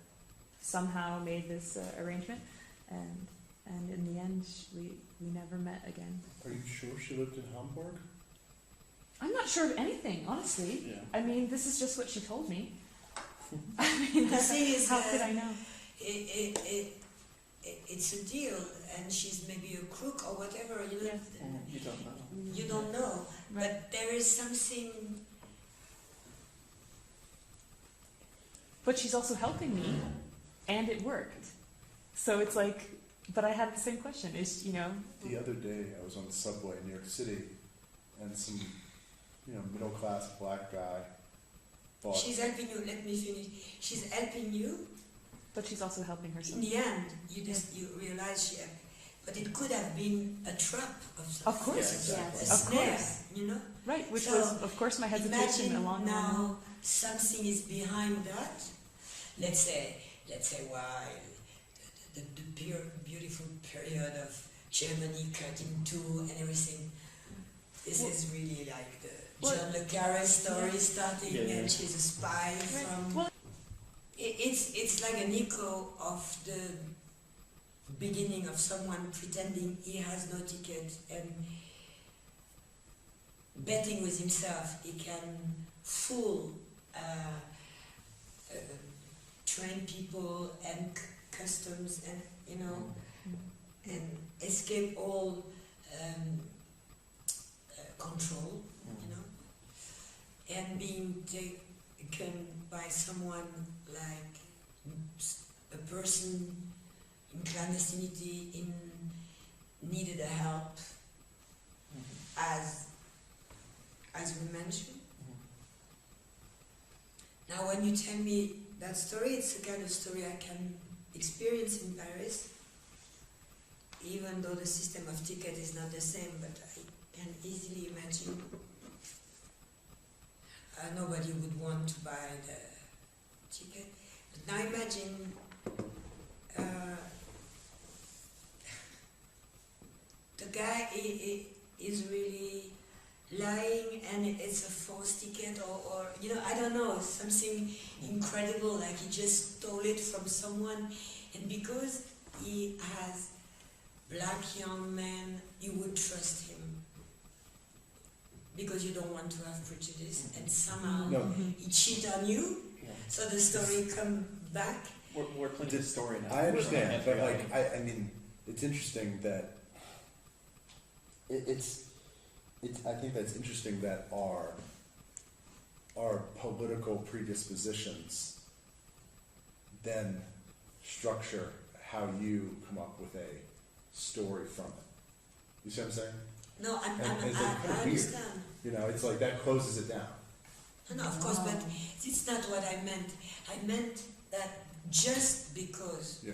somehow made this arrangement, and in the end we never met again. Are you sure she lived in Hamburg? I'm not sure of anything, honestly. Yeah. I mean, this is just what she told me. I mean, The thing is, how could I know? It's a deal, and she's maybe a crook or whatever. You know, Yes. You don't know. you don't know. Right. But there is something. But she's also helping me, and it worked. So it's like, but I had the same question. Is, you know? The other day, I was on the subway in New York City, and some, middle-class black guy bought. She's helping you. Let me finish. She's helping you. But she's also helping herself. In the end, you realize she. But it could have been a trap of something. Of course. Yeah, A exactly. Of snare, course. you know. Right, which So, was, of course, my hesitation Imagine along the now something is behind that. Let's say why the beautiful period of Germany cut in two and everything. This is really like the John le Carré story starting, and she's a spy from. Well, it's like an echo of the beginning of someone pretending he has no ticket and betting with himself he can fool train people and customs and and escape all control, and being taken by someone like a person in clandestinity needed a help, as we mentioned. Now when you tell me that story, it's the kind of story I can experience in Paris, even though the system of ticket is not the same, but I can easily imagine nobody would want to buy the ticket. But now imagine the guy is really lying and it's a false ticket, or I don't know, something incredible, like he just stole it from someone, and because he has black young men, you would trust him. because you don't want to have prejudice, and somehow No. he cheat on you, Yeah. so the story come back. We're playing the story now. I understand, but Reality. like, I mean, it's interesting that it's. I think that's interesting that our political predispositions then structure how you come up with a story from it. You see what I'm saying? No, And it's like I kind of weird. understand. You know, it's like that closes it down. No, of course, but it's not what I meant. I meant that just because Yeah.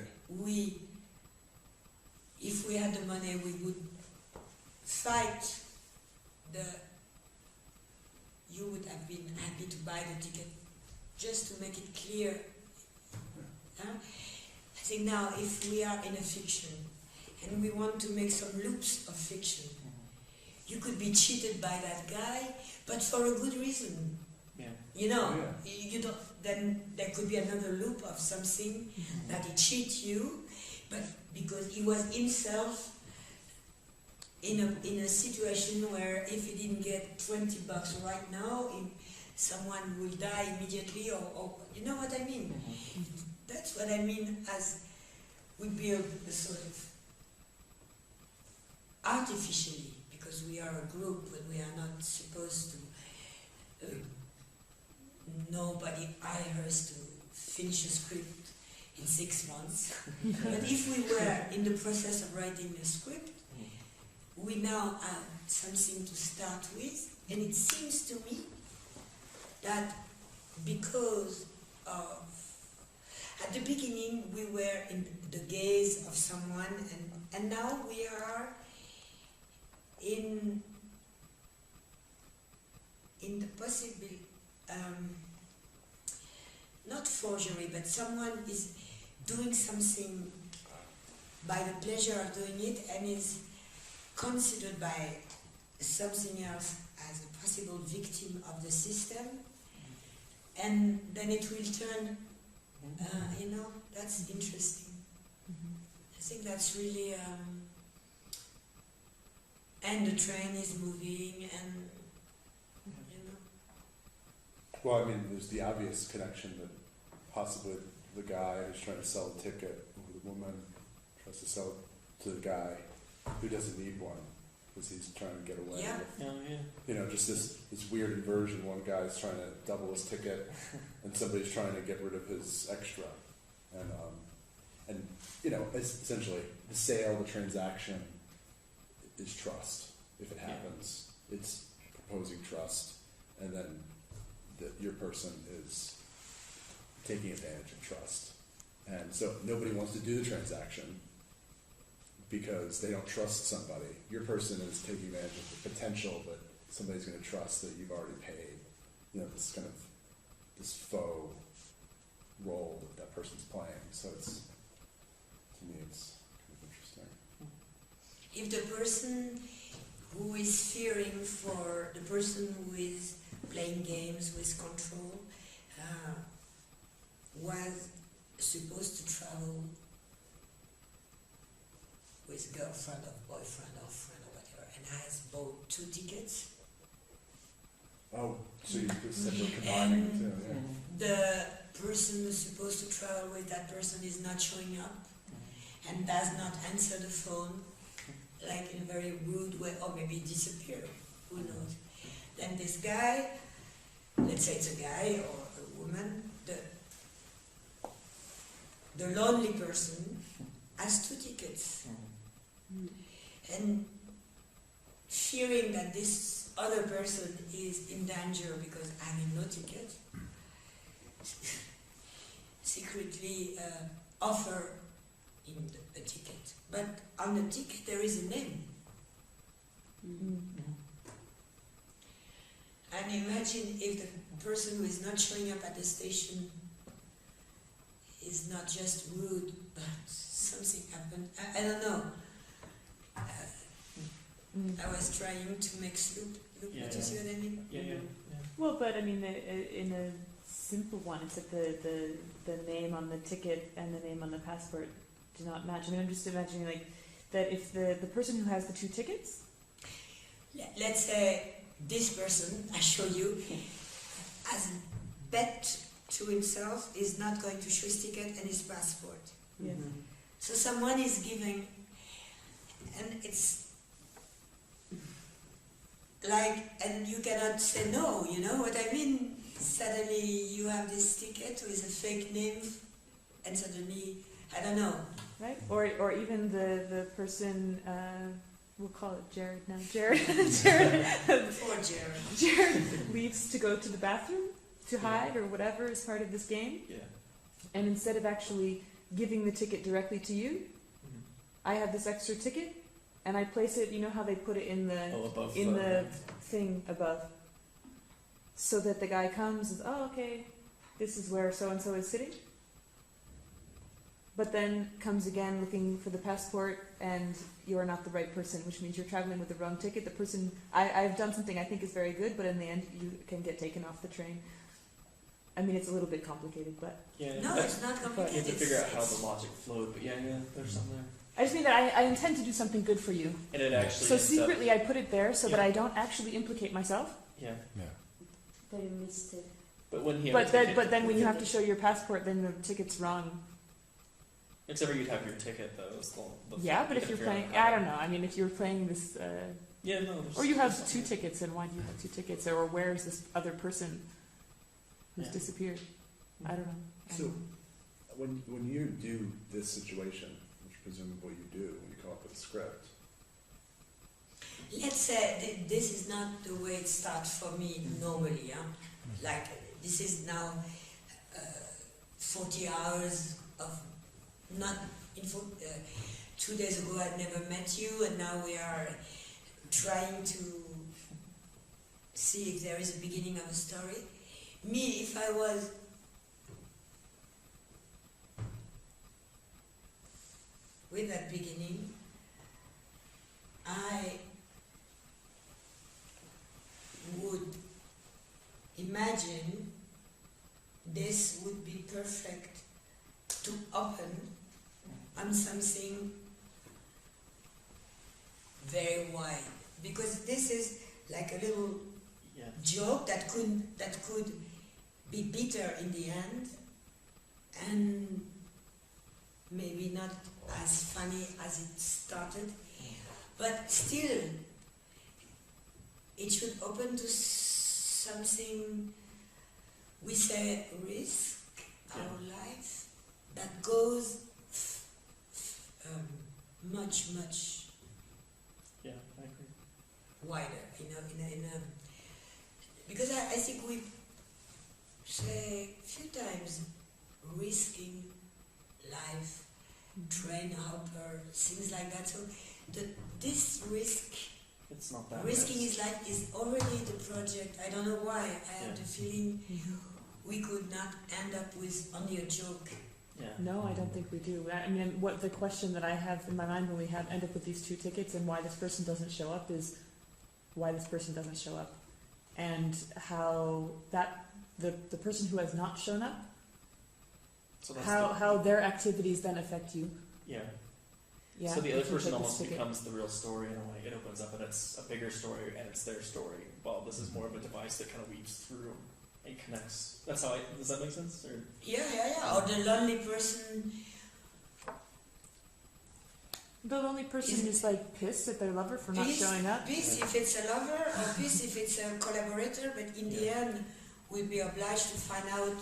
if we had the money, we would fight you would have been happy to buy the ticket, just to make it clear. Huh? I think now, if we are in a fiction, and we want to make some loops of fiction, you could be cheated by that guy, but for a good reason. Yeah. You know, Yeah. you don't. Then there could be another loop of something that he cheat you, but because he was himself in a situation where if he didn't get $20 right now, someone will die immediately, or you know what I mean. That's what I mean as we build a sort of artificially, because we are a group and we are not supposed to. Nobody hires us to finish a script in 6 months. But if we were in the process of writing a script, we now have something to start with, and it seems to me that because of, at the beginning we were in the gaze of someone, and now we are in the possible, not forgery, but someone is doing something by the pleasure of doing it and is considered by something else as a possible victim of the system, and then it will turn, that's interesting. I think that's really, and the train is moving, and, Well, I mean, there's the obvious connection that possibly the guy who's trying to sell a ticket, or the woman tries to sell it to the guy who doesn't need one because he's trying to get away Yeah. with, Oh, yeah. you know, just this weird inversion. One guy's trying to double his ticket and somebody's trying to get rid of his extra. And you know, it's essentially the sale, the transaction is trust. If it happens, it's proposing trust, and then your person is taking advantage of trust. And so nobody wants to do the transaction because they don't trust somebody. Your person is taking advantage of the potential that somebody's going to trust that you've already paid. You know, this kind of this faux role that person's playing. So it's, to me, it's kind of interesting. if the person who is fearing for the person who is playing games with control was supposed to travel with girlfriend or boyfriend or friend or whatever, and has bought 2 tickets. Oh, so you said we're combining the two, yeah. The person who's supposed to travel with that person is not showing up and does not answer the phone, like in a very rude way, or maybe disappear, who knows. Then this guy, let's say it's a guy or a woman, the lonely person has 2 tickets. And fearing that this other person is in danger because having no ticket, secretly offer him a ticket. But on the ticket there is a name. And imagine if the person who is not showing up at the station is not just rude, but something happened. I don't know. I was trying to make loop. Yeah, Did you see what I mean? Yeah. Well, but I mean, in a simple one, it's that the name on the ticket and the name on the passport do not match. I mean, I'm just imagining like that if the person who has the 2 tickets. Let's say this person, I show you, has bet to himself is not going to show his ticket and his passport. Yeah. So someone is giving, and it's like, and you cannot say no, you know what I mean? Suddenly you have this ticket with a fake name, and suddenly, I don't know. Right? Or even the person, we'll call it Jared now. Jared. Poor Jared. Jared leaves to go to the bathroom to hide or whatever as part of this game. Yeah. And instead of actually giving the ticket directly to you, I have this extra ticket and I place it, you know how they put it in the above the thing above. So that the guy comes and says, oh, okay, this is where so-and-so is sitting. But then comes again looking for the passport and you are not the right person, which means you're traveling with the wrong ticket. The person, I've done something I think is very good, but in the end you can get taken off the train. I mean, it's a little bit complicated, but... Yeah, no, it's not complicated. You have to figure out how the logic flowed, but yeah, there's something there. I just mean that I intend to do something good for you. And it actually So secretly I put it there so that I don't actually implicate myself. Yeah. Very mystic. But when he But then when you have to show your passport, then the ticket's wrong. Except for you'd have your ticket though. Yeah, but if you're playing, I don't know. I mean, if you're playing this, yeah, no. or you have two tickets, and why do you have two tickets? Or where's this other person who's disappeared? I don't know. So, when you do this situation, which presumably you do when you come up with a script. Let's say this is not the way it starts for me normally. Like this is now 40 hours of not. 2 days ago I'd never met you, and now we are trying to see if there is a beginning of a story. Me, if I was with that beginning, I would imagine this would be perfect to open on something very wide, because this is like a little joke that could be bitter in the end and maybe not as funny as it started, but still it should open to something we say risk our life that goes much I agree. wider, because I think we say a few times risking life, train hopper, things like that. So this risk, it's not that risking his life is already the project. I don't know why. I have the feeling we could not end up with only a joke. Yeah. No, I don't think we do. I mean, what the question that I have in my mind when we end up with these two tickets and why this person doesn't show up is why this person doesn't show up, and how that the person who has not shown up, so that's how their activities then affect you. Yeah. Yeah. So the other if you person take this almost ticket. becomes the real story in a way. It opens up and it's a bigger story and it's their story. Well, this is more of a device that kind of weaves through and connects. That's how does that make sense? Or? Yeah. Or the lonely person. The lonely person is like pissed at their lover for not showing up. Pissed if it's a lover, or pissed if it's a collaborator, but in the end, we'll be obliged to find out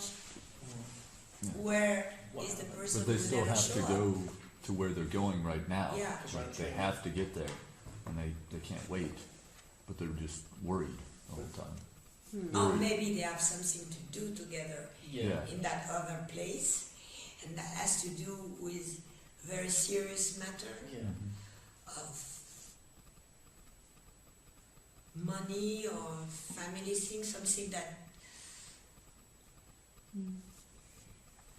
where is the person But they who still never have show to up. go to where they're going right now. Yeah. Like they have to get there, and they can't wait, but they're just worried all the time. Or maybe they have something to do together Yeah. in that other place, and that has to do with very serious matter Yeah. of money or family thing, something that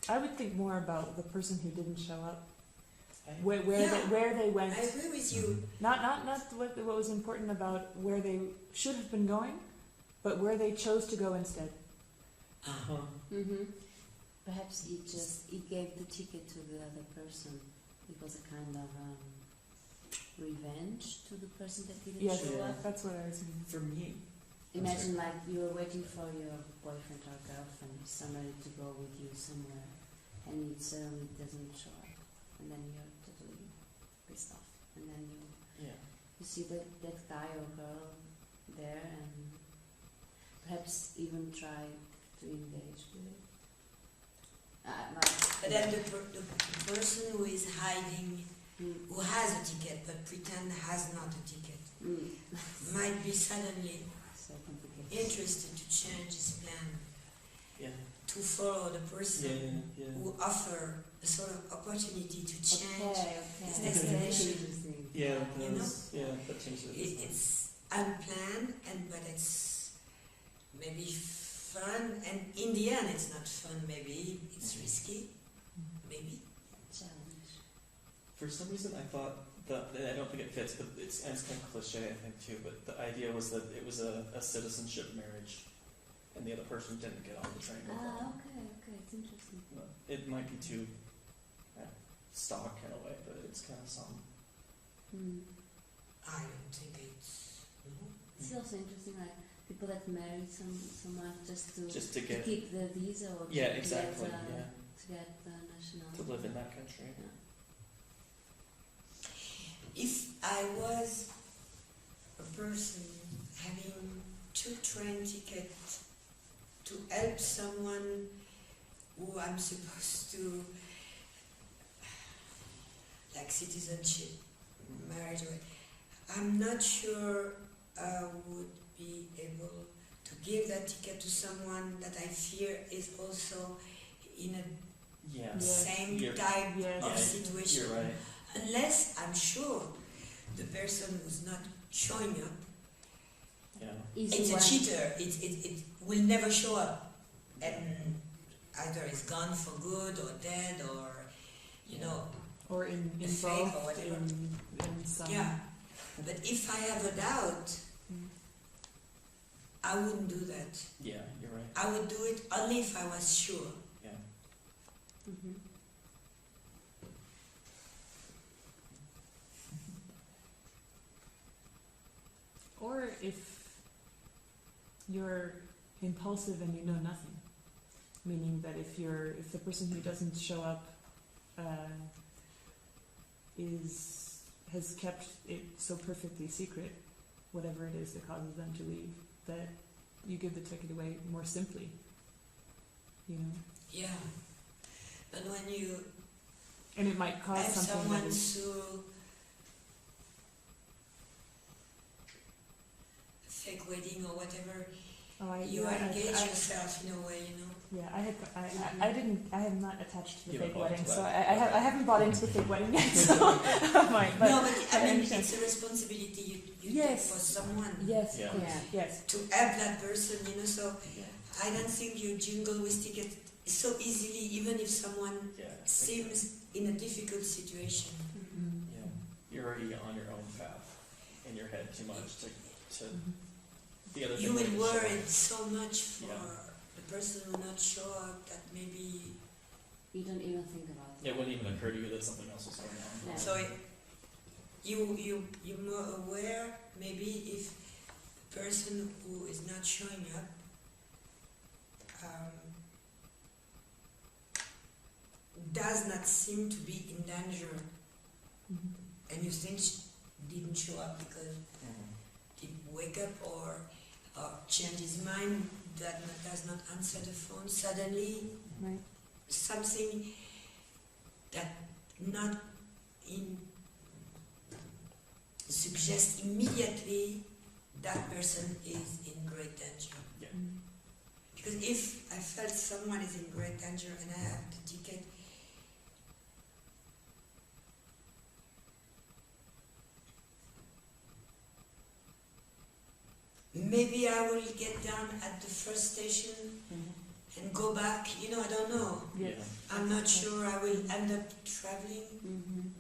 I would think more about the person who didn't show up, I- where they went. I agree with you. Not what was important about where they should have been going, but where they chose to go instead. Uh-huh. Perhaps it gave the ticket to the other person. It was a kind of revenge to the person that didn't Yes, show up. that's what I was meaning. For me, Imagine like you were waiting for your boyfriend or girlfriend, somebody to go with you somewhere, and it suddenly doesn't show up, and then you're totally pissed off, and then you see that guy or girl there, and perhaps even try to engage with it. But then the person who is hiding, who has a ticket but pretend has not a ticket, might be suddenly so complicated. interested to change his plan, Yeah. to follow the person Yeah. who offer a sort of opportunity to change Okay. his destination. Interesting. Yeah, You know? that changes it. It's unplanned, but it's maybe fun, and in the end it's not fun, maybe it's risky, maybe. Challenge. For some reason, I thought that, and I don't think it fits, but it's kind of cliche, I think, too, but the idea was that it was a citizenship marriage, and the other person didn't get on the train with them. Okay, it's interesting. It might be too stock in a way, but it's kind of some. I don't think it's... It's also interesting, like people that marry someone just to get keep the visa or exactly, to get the nationality. to live in that country. Yeah. If I was a person having 2 train tickets to help someone who I'm supposed to, like citizenship, marriage, I'm not sure I would be able to give that ticket to someone that I fear is also in a same type of situation. You're right. Unless I'm sure the person who's not showing up, it's a cheater. It will never show up, and either is gone for good or dead or Or fake involved or whatever. in some. Yeah. But if I have a doubt, I wouldn't do that. Yeah, you're right. I would do it only if I was sure. Yeah. Or if you're impulsive and you know nothing, meaning that if the person who doesn't show up has kept it so perfectly secret, whatever it is that causes them to leave, that you give the ticket away more simply. Yeah. But when you And it might cause have something someone that is through a fake wedding or whatever, you engage yourself in a way, Yeah, I have not attached to the You fake haven't bought wedding, into so that. I haven't bought into the fake wedding yet. So I might. But no, but I mean, understand. it's a responsibility you Yes. take for someone Yes, Yeah. of course. Yes. to help that person, so I don't think you jingle with tickets so easily, even if someone seems in a difficult situation. Yeah, you're already on your own path in your head too much to the other. You thing will that worry so much for Yeah. the person who will not show up that maybe. You don't even think about it. It wouldn't even occur to you that something else was going on. Yeah. So you're more aware maybe if the person who is not showing up does not seem to be in danger, and you think she didn't show up because he didn't wake up or change his mind, that does not answer the phone suddenly, Right. something that not in suggests immediately that person is in great danger. Yeah. Because if I felt someone is in great danger and I have the ticket, maybe I will get down at the first station and go back, I don't know. Yeah. I'm not sure I will end up traveling.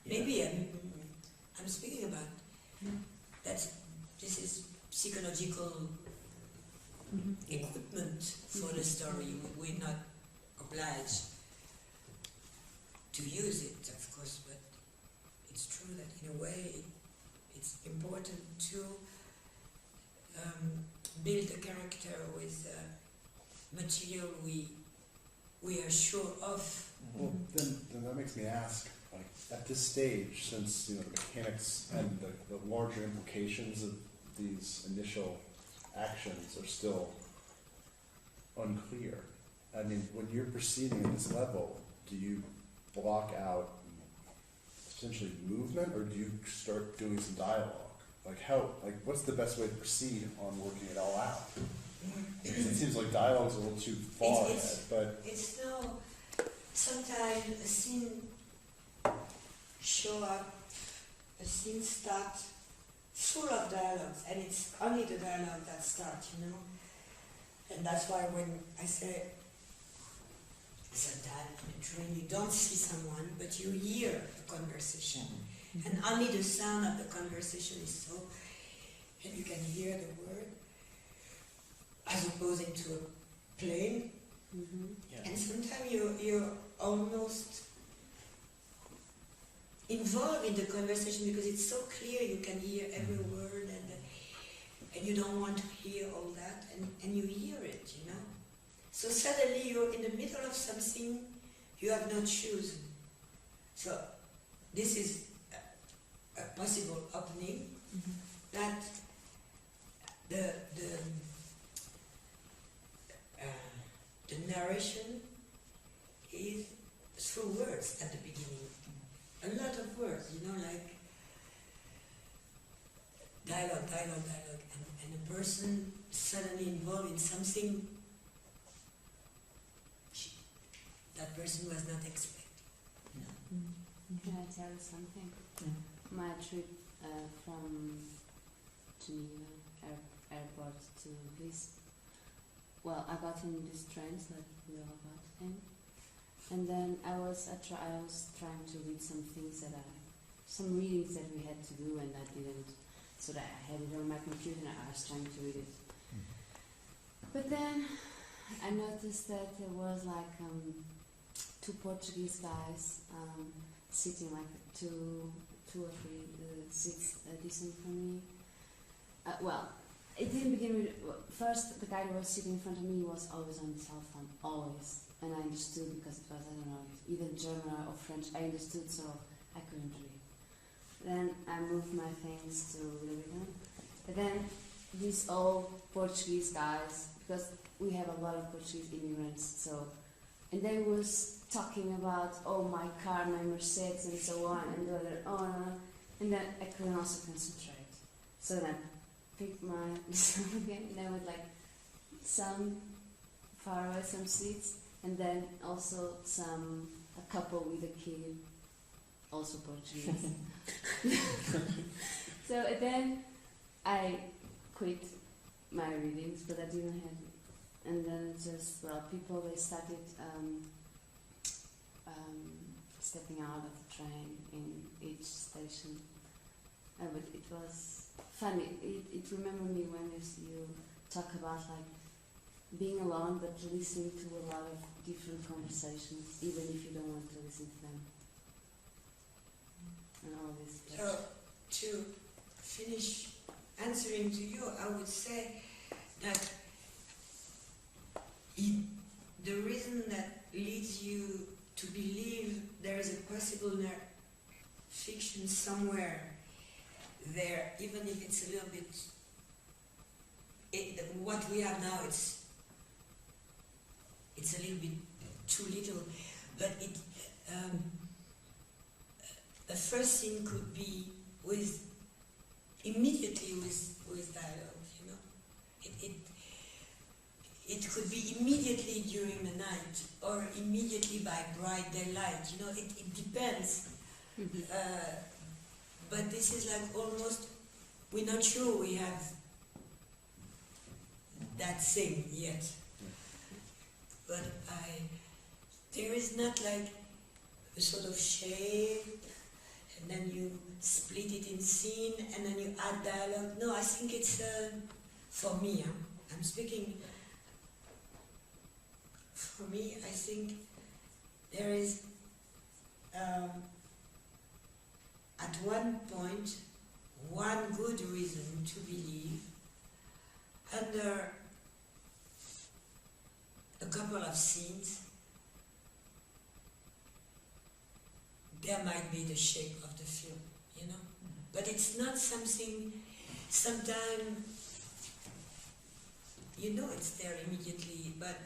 Maybe I'm speaking about this is psychological equipment for the story. We're not obliged to use it, of course, but it's true that in a way it's important to build a character with material we are sure of. Well, then that makes me ask, like, at this stage, since the mechanics and the larger implications of these initial actions are still unclear. I mean, when you're proceeding at this level, do you block out essentially movement, or do you start doing some dialogue? What's the best way to proceed on working it all out? It seems like dialogue's a little too far ahead, but it's no. Sometimes a scene show up, a scene starts full of dialogues, and it's only the dialogue that starts, And that's why when I say sometimes in a train you don't see someone, but you hear the conversation, and only the sound of the conversation is so, and you can hear the word, as opposing to a plane. And sometimes you're almost involved in the conversation because it's so clear, you can hear every word, and you don't want to hear all that, and you hear it, So suddenly you're in the middle of something you have not chosen. So this is a possible opening, that the narration is through words at the beginning. A lot of words, like dialogue, and a person suddenly involved in something that person was not expecting. Can I tell you something? My trip from Geneva airport to Greece. Well, I got in these trains that we all got in, and then I was trying to read some things some readings that we had to do, and I didn't, so that I had it on my computer and I was trying to read it. But then I noticed that there was like two Portuguese guys sitting like two or three seats distant from me. Well, it didn't begin with. First, the guy who was sitting in front of me was always on his cell phone, always. And I understood because it was, I don't know, either German or French. I understood, so I couldn't read. Then I moved my things to read them. But then these old Portuguese guys, because we have a lot of Portuguese immigrants, so, and they was talking about, oh, my car, my Mercedes, and so on, and the other, and then I couldn't also concentrate. So then I picked my again, and I would like some far away, some seats, and then also a couple with a kid, also Portuguese. So then I quit my readings, but I didn't have, and then just, people, they started stepping out of the train in each station. But it was funny. It remembered me when you talk about like being alone, but listening to a lot of different conversations, even if you don't want to listen to them. And all this. So to finish answering to you, I would say that the reason that leads you to believe there is a possible fiction somewhere there, even if it's a little bit, what we have now, it's a little bit too little, but the first thing could be immediately with dialogue, it could be immediately during the night or immediately by bright daylight, it depends. But this is like almost, we're not sure we have that thing yet. But there is not like a sort of shape, and then you split it in scene, and then you add dialogue. No, I think it's, for me, I'm speaking, for me, I think there is, at one point, one good reason to believe under a couple of scenes, there might be the shape of the film, you know? But it's not something, sometimes, you know it's there immediately, but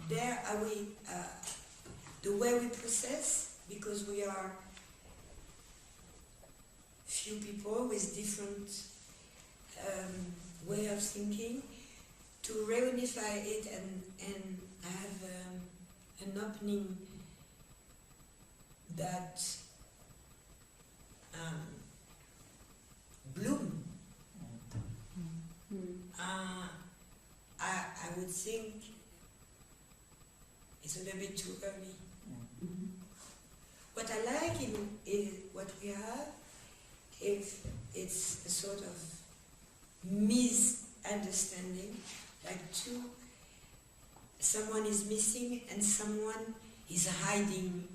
there are we, the way we process, because we are few people with different way of thinking, to reunify it and have an opening that bloom. I would think it's a little bit too early. What I like in what we have, if it's a sort of misunderstanding, like someone is missing and someone is hiding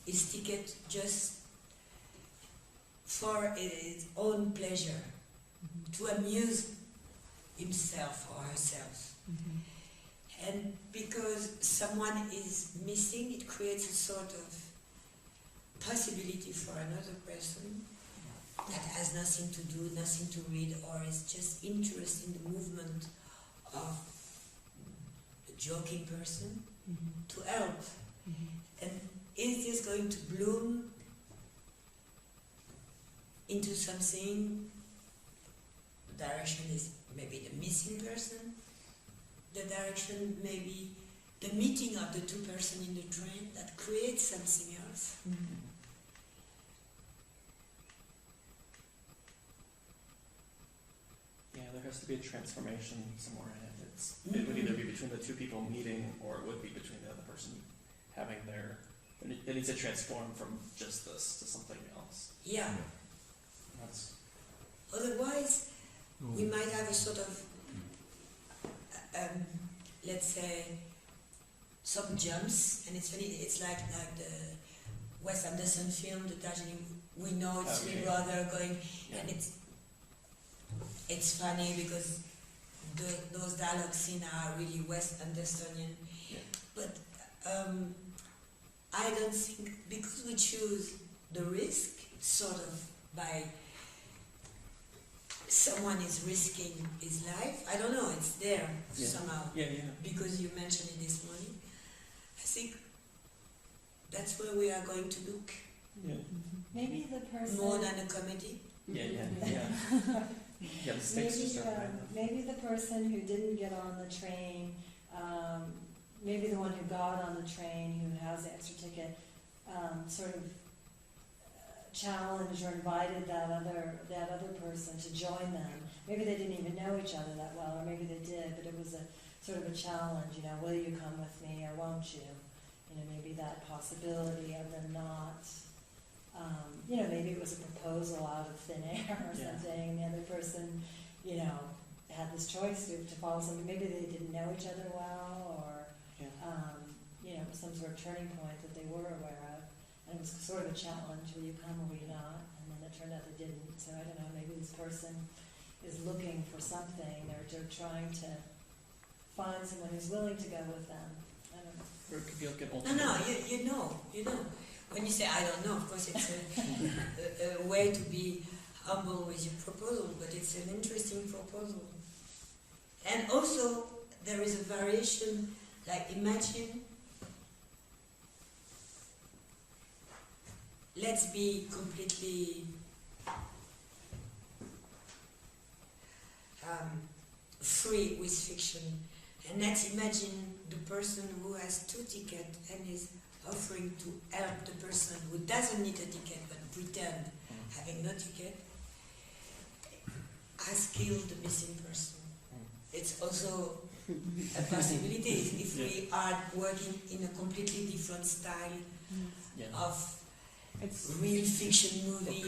his ticket just for his own pleasure, to amuse himself or herself. And because someone is missing, it creates a sort of possibility for another person that has nothing to do, nothing to read, or is just interested in the movement of the joking person to help. And is this going to bloom into something? The direction is maybe the missing person. The direction maybe the meeting of the two persons in the train that creates something else. Yeah, there has to be a transformation somewhere in it. It would either be between the two people meeting, or it would be between the other person having their. It needs to transform from just this to something else. Yeah. That's, otherwise, we might have a sort of, let's say, some jumps, and it's funny. It's like the Wes Anderson film, The Darjeeling. We know it's okay. Big Brother going, yeah. and it's funny because those dialogue scenes are really Wes Andersonian. Yeah. But I don't think, because we choose the risk, sort of by someone is risking his life. I don't know, it's there somehow. Yeah. Because you mentioned it this morning. I think that's where we are going to look. Yeah. Maybe the person. More than a comedy. Yeah. Yeah, the stakes just are high enough. Maybe the person who didn't get on the train, maybe the one who got on the train, who has the extra ticket, sort of challenged or invited that other person to join them. Maybe they didn't even know each other that well, or maybe they did, but it was a sort of a challenge. Will you come with me or won't you? Maybe that possibility of them not. Maybe it was a proposal out of thin air or something, and the other person, had this choice to follow something. Maybe they didn't know each other well, or, it was some sort of turning point that they were aware of. And it was sort of a challenge, will you come or will you not? And then it turned out they didn't. So I don't know, maybe this person is looking for something, or they're trying to find someone who's willing to go with them. I don't know. Or it could be like an ultimate. No, you know. When you say I don't know, of course it's a way to be humble with your proposal, but it's an interesting proposal. And also, there is a variation, like imagine, let's be completely free with fiction, and let's imagine the person who has 2 tickets and is offering to help the person who doesn't need a ticket but pretend having no ticket, has killed the missing person. It's also a possibility if we are working in a completely different style of real fiction movie,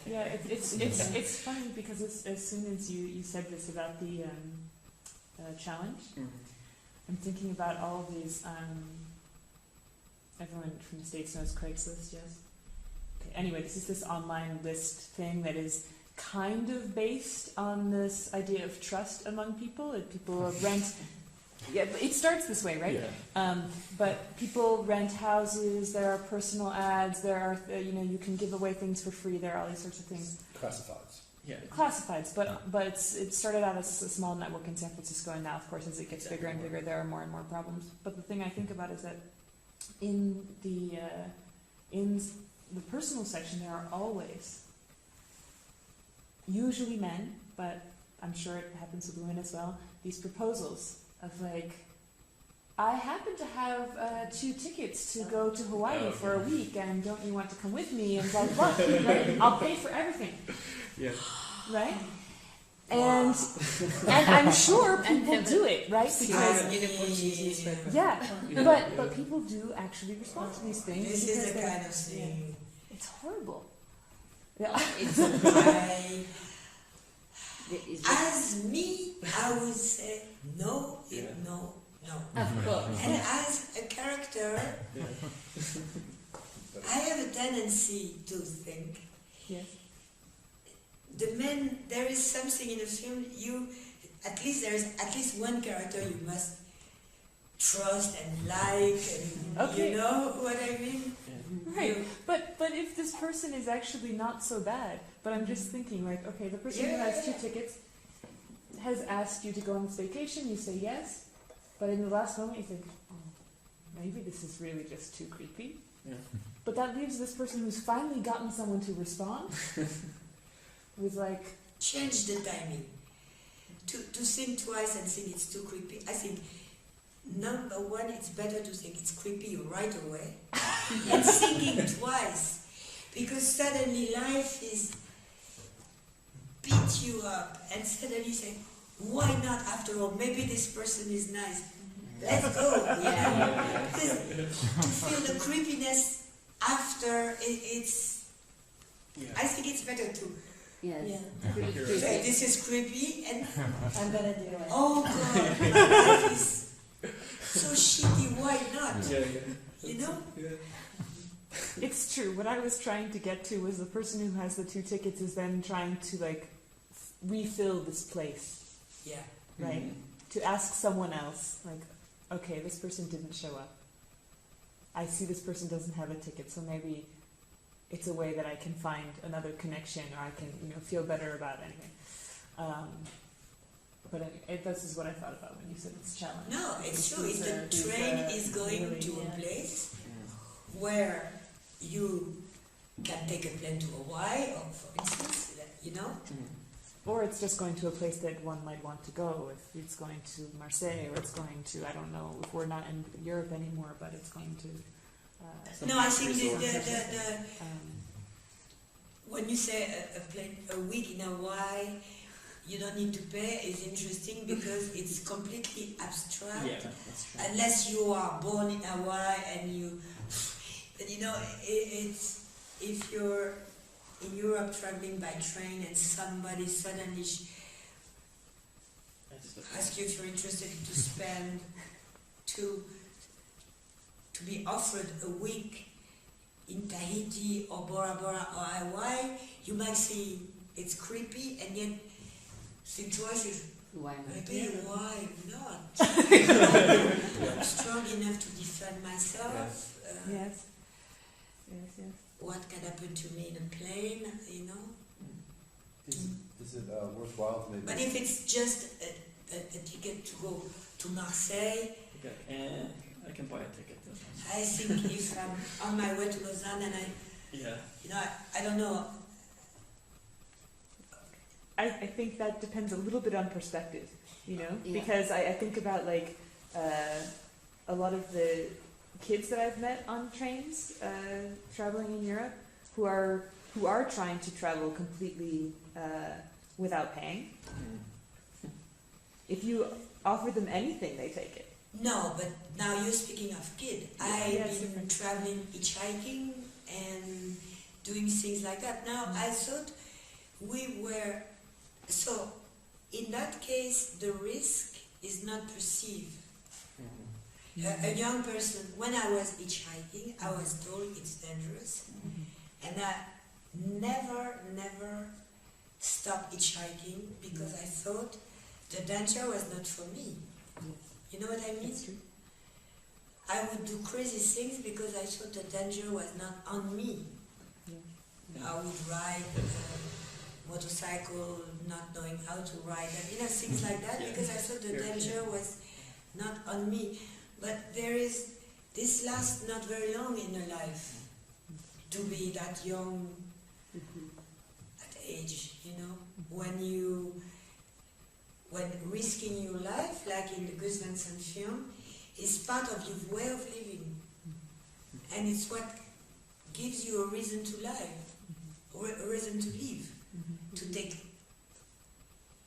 Yeah, it's funny because as soon as you said this about the challenge, I'm thinking about all of these. Everyone from the States knows Craigslist, yes? anyway, this is this online list thing that is kind of based on this idea of trust among people. People rent. Yeah, it starts this way, right? Yeah. But people rent houses. There are personal ads. There are, you can give away things for free. There are all these sorts of things. Classifieds. Yeah. Classifieds, but it started out as a small network in San Francisco, and now, of course, as it gets bigger and bigger, there are more and more problems. But the thing I think about is that in the personal section, there are always, usually men, but I'm sure it happens with women as well, these proposals of like, I happen to have 2 tickets to go to Hawaii for a week, and don't you want to come with me? And blah blah blah. Right? I'll pay for everything. Yeah. Right? And I'm sure people do it, right? Because but people do actually respond to these things. This is the kind of thing. It's horrible. Yeah. As me, I would say no, no, no. Of course. And as a character, I have a tendency to think. Yes. The men, there is something in the film. There is at least one character you must trust and like, and you know what I mean. Right, but if this person is actually not so bad, but I'm just thinking like, okay, the person who has 2 tickets has asked you to go on this vacation, you say yes, but in the last moment you think, oh, maybe this is really just too creepy. Yeah. But that leaves this person who's finally gotten someone to respond with like... Change the timing. To think twice and think it's too creepy. I think, number one, it's better to think it's creepy right away and thinking twice, because suddenly life is beat you up and suddenly you say, why not after all? Maybe this person is nice. Let's go. Because to feel the creepiness after it's. I think it's better to. Yes. Say this is creepy and I'm gonna do it. oh God, life is so shitty. Why not? You know. It's true. What I was trying to get to was the person who has the 2 tickets is then trying to like refill this place. Yeah. Right? To ask someone else, like, okay, this person didn't show up. I see this person doesn't have a ticket, so maybe it's a way that I can find another connection, or I can, feel better about anything. But this is what I thought about when you said it's challenge. No, it's true. If the train is going to a place where you can take a plane to Hawaii, or for instance, Or it's just going to a place that one might want to go. If it's going to Marseille, or it's going to, I don't know, if we're not in Europe anymore, but it's going to... no, I think when you say a week in Hawaii, you don't need to pay, is interesting because it's completely abstract. Yeah, that's true. Unless you are born in Hawaii and you... But it's... If you're in Europe traveling by train and somebody suddenly asks you if you're interested to spend to be offered a week in Tahiti or Bora Bora or Hawaii, you might see it's creepy and yet think twice, why not? maybe why not? I'm strong enough to defend myself. Yes. What can happen to me in a plane, Is it worthwhile to maybe... But if it's just a ticket to go to Marseille, I can buy a ticket. I think if I'm on my way to Lausanne and I don't know. I think that depends a little bit on perspective, Yeah. because I think about like a lot of the kids that I've met on trains traveling in Europe who are trying to travel completely without paying. If you offer them anything, they take it. No, but now you're speaking of kid. I've been traveling, hitchhiking, and doing things like that. Now, I thought we were... So, in that case, the risk is not perceived. A young person, when I was hitchhiking, I was told it's dangerous. And I never stopped hitchhiking because I thought the danger was not for me. You know what I mean? That's true. I would do crazy things because I thought the danger was not on me. Yeah. I would ride a motorcycle not knowing how to ride, and things like that, because I thought the danger was not on me. But this lasts not very long in a life, to be that young at age, when risking your life, like in the Gus Van Sant film, is part of your way of living. And it's what gives you a reason to live, a reason to live, to take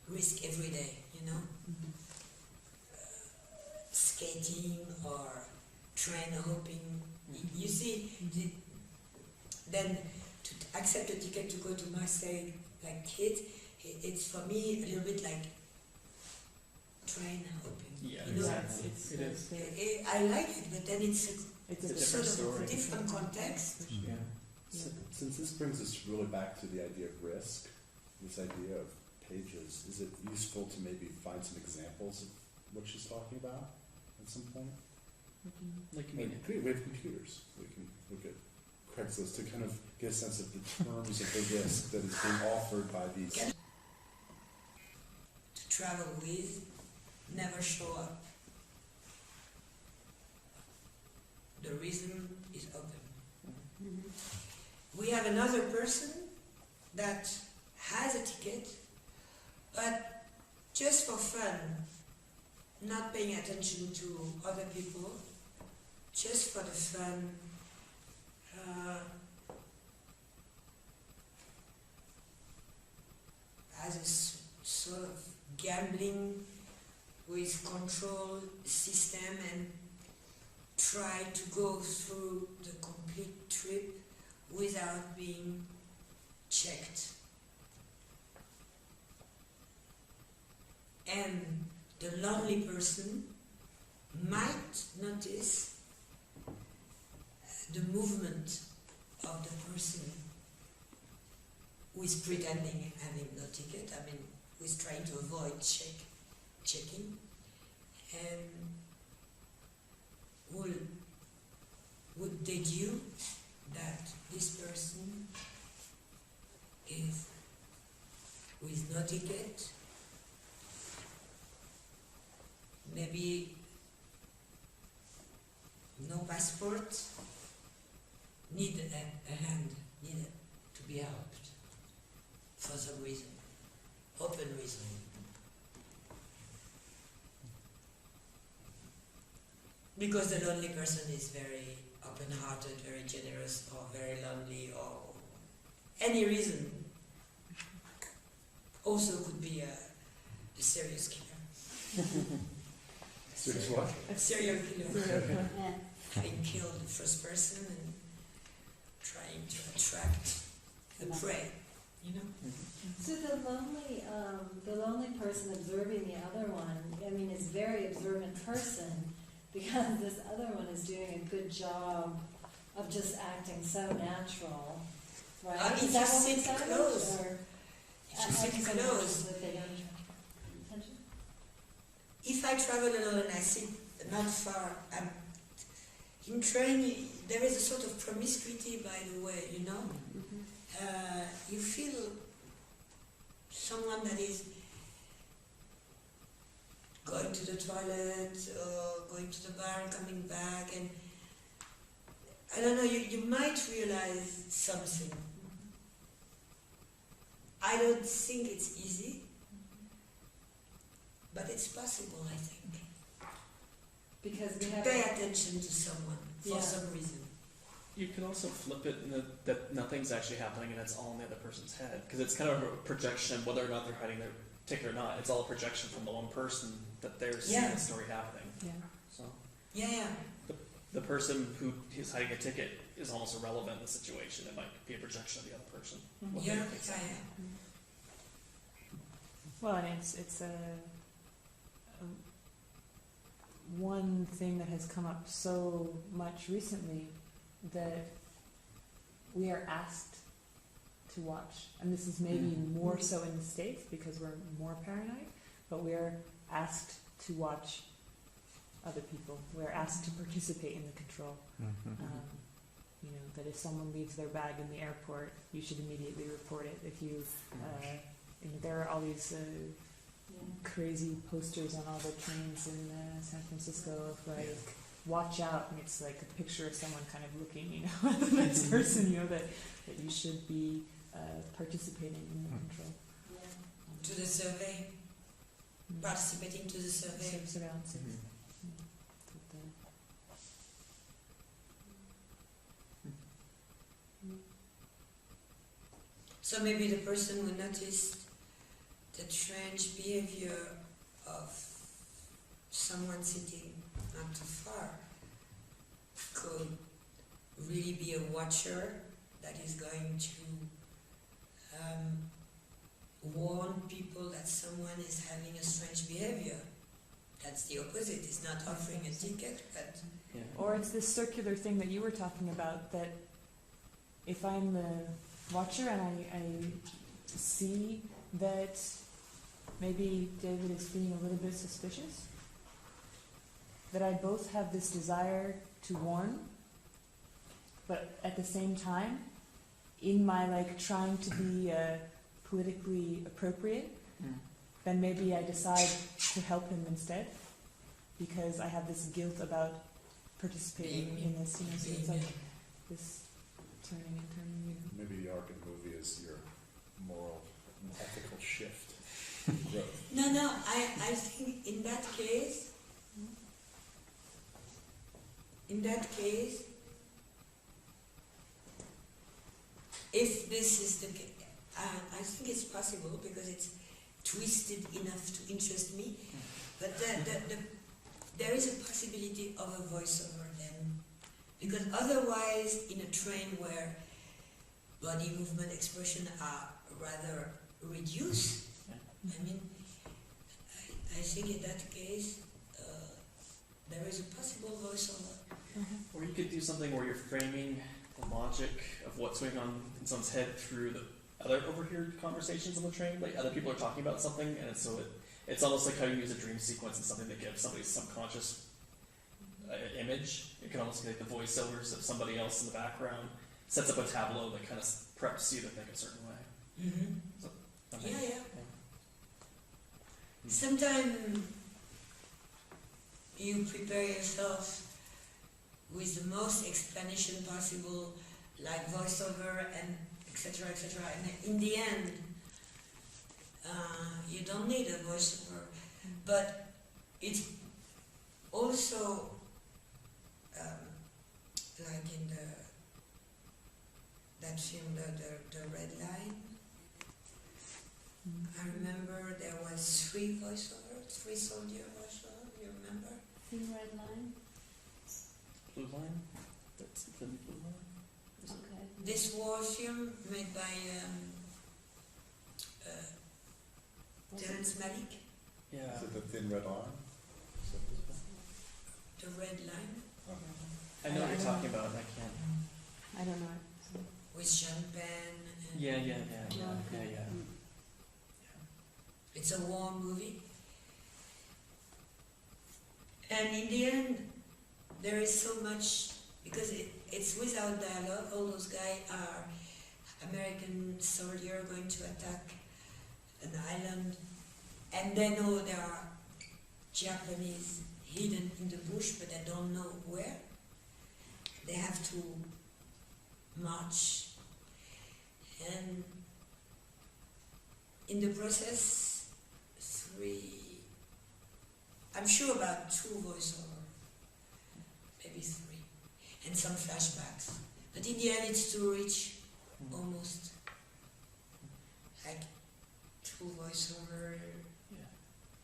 risk every day, skating or train hopping. You see, then to accept a ticket to go to Marseille like kids, it's for me a little bit like train hopping. Yeah, exactly. It is. I like it, but then it's a different sort of story. a different context. Yeah. Since this brings us really back to the idea of risk, this idea of pages, is it useful to maybe find some examples of what she's talking about at some point? Like, We have computers. We can look at Craigslist to kind of get a sense of the terms of the risk that is being offered by these. To travel with, never show up. The reason is open. We have another person that has a ticket, but just for fun, not paying attention to other people, just for the fun, as a sort of gambling with control system and try to go through the complete trip without being checked. And the lonely person might notice the movement of the person who is pretending having no ticket, who is trying to avoid checking, and would deduce that this person is with no ticket, maybe no passport, need a hand, need to be helped for some reason, open reason. Because the lonely person is very open-hearted, very generous, or very lonely, or any reason. Also could be a serious killer. Serious what? A serial killer. Yeah. Having killed the first person and trying to attract the prey, So the lonely person observing the other one, is a very observant person, because this other one is doing a good job of just acting so natural, right? If Is that you what we sit said? close, Or- if you sit close, that they don't attention? if I travel alone and I sit not far, in train there is a sort of promiscuity, by the way, you feel someone that is going to the toilet or going to the bar and coming back, and I don't know, you might realize something. I don't think it's easy, but it's possible, I think. Because we To have pay attention to someone for Yeah. some reason. You can also flip it in that nothing's actually happening and it's all in the other person's head. Because it's kind of a projection, whether or not they're hiding their ticket or not. It's all a projection from the one person that they're seeing Yeah. the story happening. Yeah. So Yeah. the person who is hiding a ticket is almost irrelevant in the situation. It might be a projection of the other person. what they Yeah, think. yeah. Well, and it's one thing that has come up so much recently that we are asked to watch, and this is maybe more so in the States because we're more paranoid, but we are asked to watch other people. We're asked to participate in the control. You know, that if someone leaves their bag in the airport, you should immediately report it. If you, you know, there are all these crazy posters on all the trains in San Francisco of like, watch out, and it's like a picture of someone kind of looking, you know, at the next person, you know, that you should be participating in the control. To the survey, participating to the survey. Surveillance. So maybe the person who noticed the strange behavior of someone sitting not too far could really be a watcher that is going to warn people that someone is having a strange behavior. That's the opposite. It's not offering a ticket, but... Yeah. Or it's this circular thing that you were talking about, that if I'm the watcher and I see that maybe David is being a little bit suspicious, that I both have this desire to warn, but at the same time, in my like trying to be politically appropriate, then maybe I decide to help him instead, because I have this guilt about participating in this, you know, so it's like this turning and turning, you know. Maybe the arc of the movie is your moral and ethical shift. Growth. No, I think in that case, if this is the case, I think it's possible because it's twisted enough to interest me, but there is a possibility of a voiceover then, because otherwise in a train where body movement expression are rather reduced, I mean, I think in that case there is a possible voiceover. Or you could do something where you're framing the logic of what's going on in someone's head through the other overheard conversations on the train. Like other people are talking about something, and it's almost like how you use a dream sequence as something that gives somebody's subconscious image. It can almost be like the voiceovers of somebody else in the background sets up a tableau that kind of preps you to think a certain way. So, Yeah. Sometimes you prepare yourself with the most explanation possible, like voiceover and etc., and in the end, you don't need a voiceover, but it's also like in that film, the Red Line. I remember there was 3 soldier voiceover. You remember? Thin Red Line. Blue Line? That's the Blue Line? Okay. This war film made by Terrence Malick, Yeah. Is it the Thin Red Line? The Red Line, I know what you're talking about, and I can't. I don't know it. So. with Sean Penn. And Yeah. It's a war movie. And in the end, there is so much, because it's without dialogue. All those guys are American soldiers going to attack an island, and they know there are Japanese hidden in the bush, but they don't know where. They have to march, and in the process, I'm sure about 2 voiceover, maybe 3, and some flashbacks. But in the end, it's too rich, almost. Like 2 voiceover,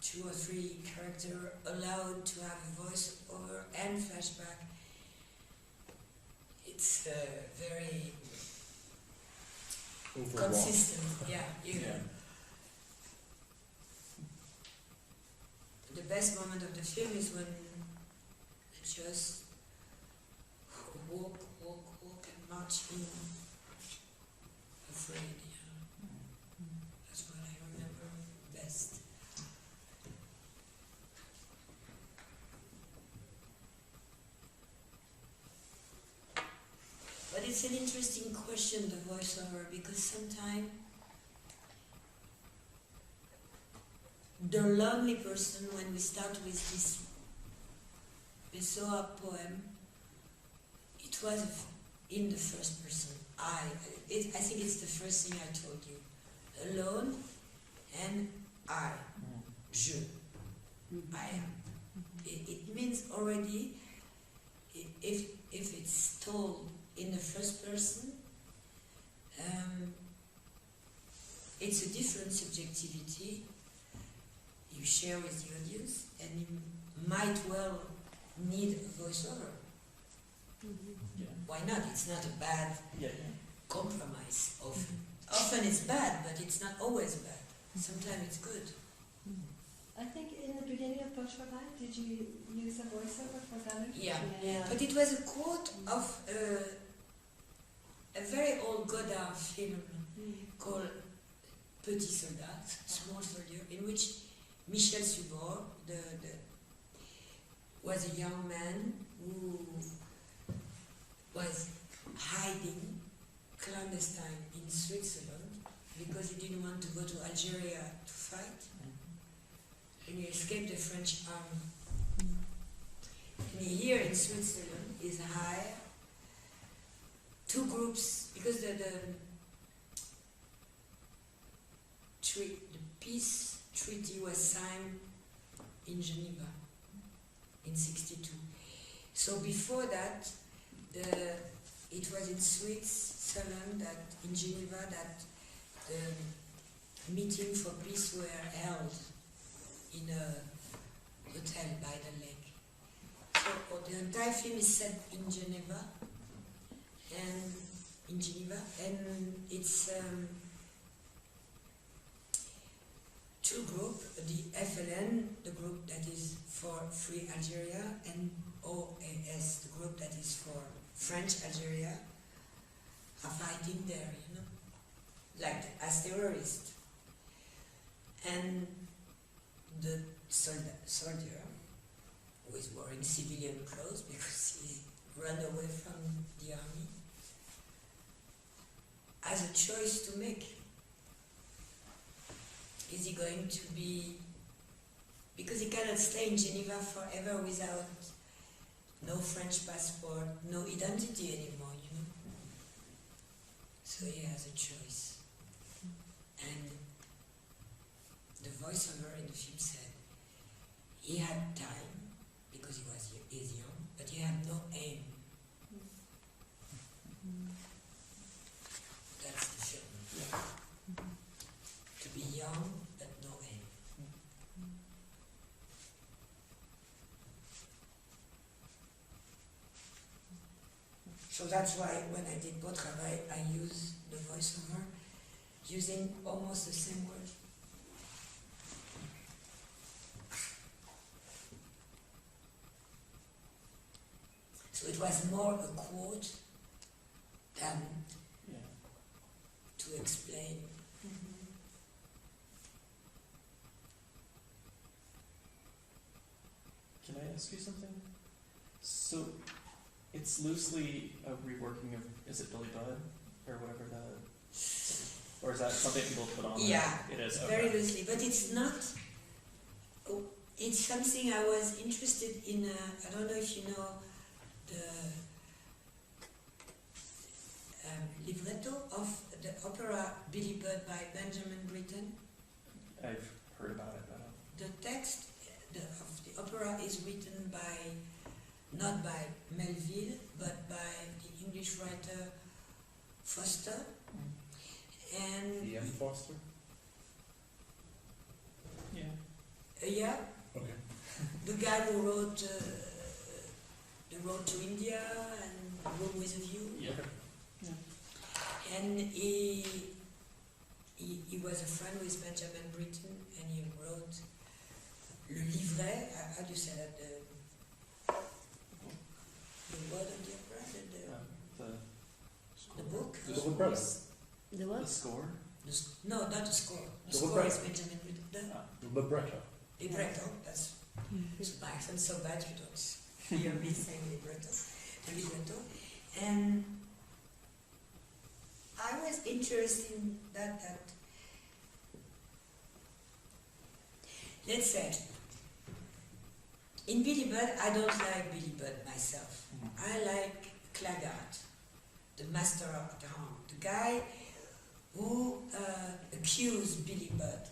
2 or 3 characters allowed to have voiceover and flashback. It's very consistent. The best moment of the film is when they just walk and march in it's an interesting question, the voiceover, because sometimes the lonely person, when we start with this Pessoa poem, it was in the first person. I think it's the first thing I told you. Alone and I. Je. I am. It means already, if it's told in the first person, it's a different subjectivity you share with the audience, and you might well need a voiceover. Yeah. Why not? It's not a bad compromise. Often it's bad, but it's not always bad. Sometimes it's good. I think in the beginning of Travail, did you use a voiceover for Gunnar? Yeah. Yeah. But it was a quote of a very old Godard film called Petit Soldat, Small Soldier, in which Michel Subor was a young man who was hiding clandestine in Switzerland because he didn't want to go to Algeria to fight, and he escaped the French army. And here in Switzerland is hired two groups, because the peace treaty was signed in Geneva in 1962. So before that, it was in Switzerland, that in Geneva, that the meeting for peace were held in a hotel by the lake. So the entire film is set in Geneva, and it's two groups, the FLN, the group that is for Free Algeria, and OAS, the group that is for French Algeria, are fighting there, like as terrorists. And the soldier, who is wearing civilian clothes because he ran away from the army, has a choice to make. Is he going to be, because he cannot stay in Geneva forever without no French passport, no identity anymore, So he has a choice. And the voiceover in the film said he had time because he's young, but he had no aim. That's the film. To be young but no aim. So that's why when I did Beau, Travail, I used the voiceover using almost the same word. So it was more a quote than to explain. Can I ask you something? So, it's loosely a reworking of, is it Billy Budd? Or whatever or is that something people put on? Yeah, it is. Very loosely, but it's not, it's something I was interested in, I don't know if you know the libretto of the opera Billy Budd by Benjamin Britten. I've heard about it, but the text of the opera is written by, not by Melville, but by the English writer Foster. And E.M. Foster? yeah. Yeah, Okay. the guy who wrote The Road to India and Room with a View. Yeah. Okay. Yeah. And he was a friend with Benjamin Britten, and he wrote Le Livret, how do you say that? The word of the opera? The book? The libretto. The what? The score? No, not the score. The The score libretto. is Benjamin Britten. The Libretto. libretto, that's so my accent's so bad you don't hear me saying libretto. The libretto. And interesting that let's say in Billy Budd, I don't like Billy Budd myself. I like Claggart, the master of the harm, the guy who accused Billy Budd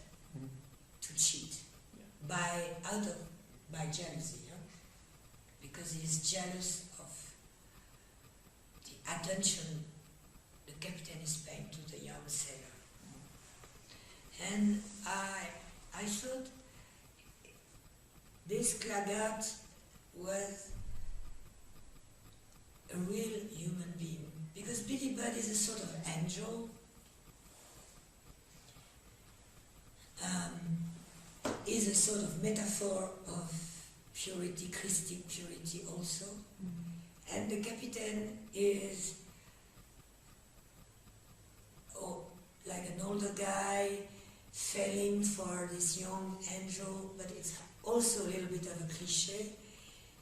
to cheat by jealousy, because he is jealous of the attention the captain is paying to the young sailor. And I thought this Claggart was a real human being, because Billy Budd is a sort of angel. Is a sort of metaphor of purity, Christic purity also. And the captain is like an older guy falling for this young angel, but it's also a little bit of a cliche.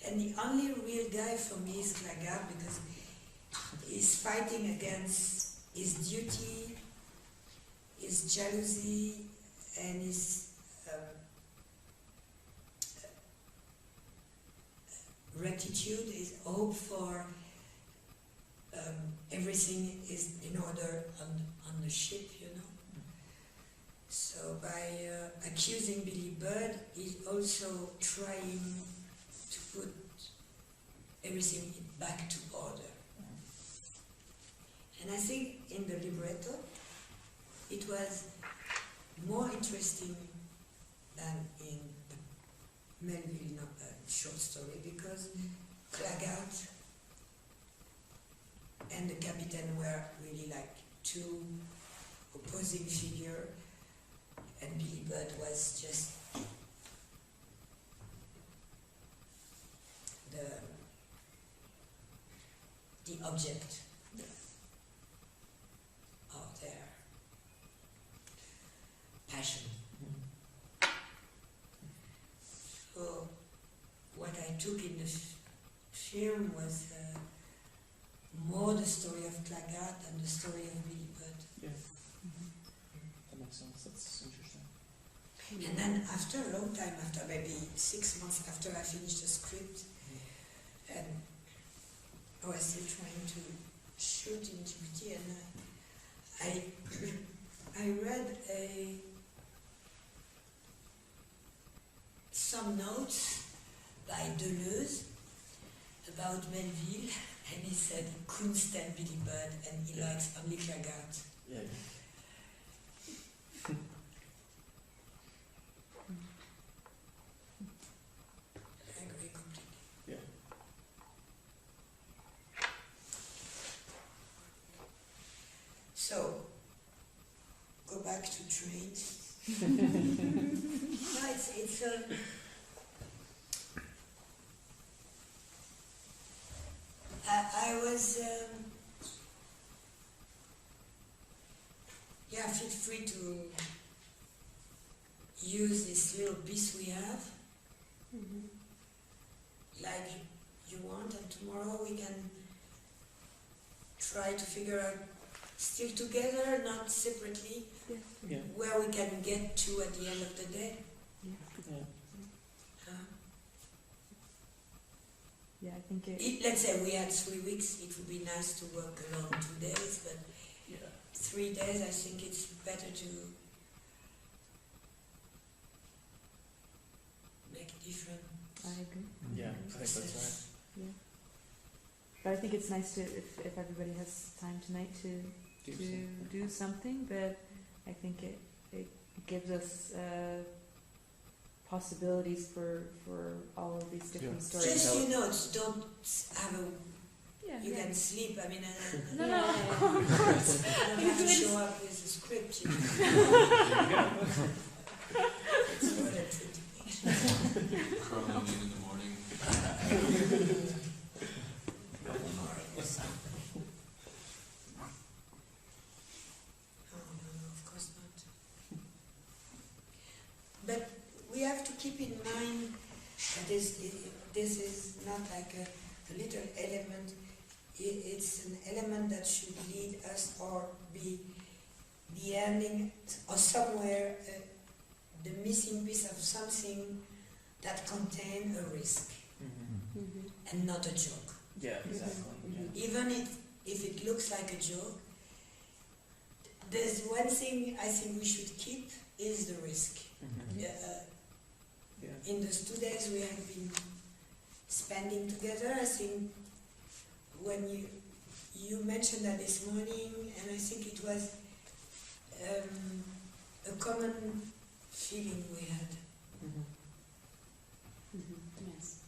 And the only real guy for me is Claggart, because he's fighting against his duty, his jealousy, and his rectitude, his hope for everything is in order on the ship, you know. So by accusing Billy Budd, he's also trying to put everything back to order. And I think in the libretto, it was more interesting than in the Melville short story, because Claggart and the captain were really like two opposing figures, and Billy Budd was just the object of their passion. So what I took in the film was more the story of Claggart than the story of Billy Budd. Yeah. That makes sense. That's interesting. And then after a long time, after maybe 6 months after I finished the script, and I was still trying to shoot in Djibouti, and I read some notes by Deleuze about Melville, and he said he couldn't stand Billy Budd and he likes only Claggart. Yeah. I agree completely. Yeah. So, go back to trains. No, it's I was, feel free to use this little piece we have, like you want, and tomorrow we can try to figure out, still together, not separately, Yeah. where we can get to at the end of the day. Yeah. Yeah, I think Let's say we had 3 weeks, it would be nice to work along 2 days, but Yeah. 3 days, I think it's better to make it different. I agree. Yeah. I think that's right. Yeah. But I think it's nice to, if everybody has time tonight to do something, but I think it gives us possibilities for all of these different stories. Just, don't have a, Yeah, you can sleep, I mean, No, of course. I don't have to show up with a script, you know. It's more than 20 pages. Crumbling in the morning. No, of course not. But we have to keep in mind that this is not like a little element. It's an element that should lead us or be the ending, or somewhere, the missing piece of something that contains a risk and not a joke. Yeah, exactly. Yeah. Even if it looks like a joke, there's one thing I think we should keep is the risk. In the 2 days we have been spending together, I think when you mentioned that this morning, and I think it was a common feeling we had. Yes.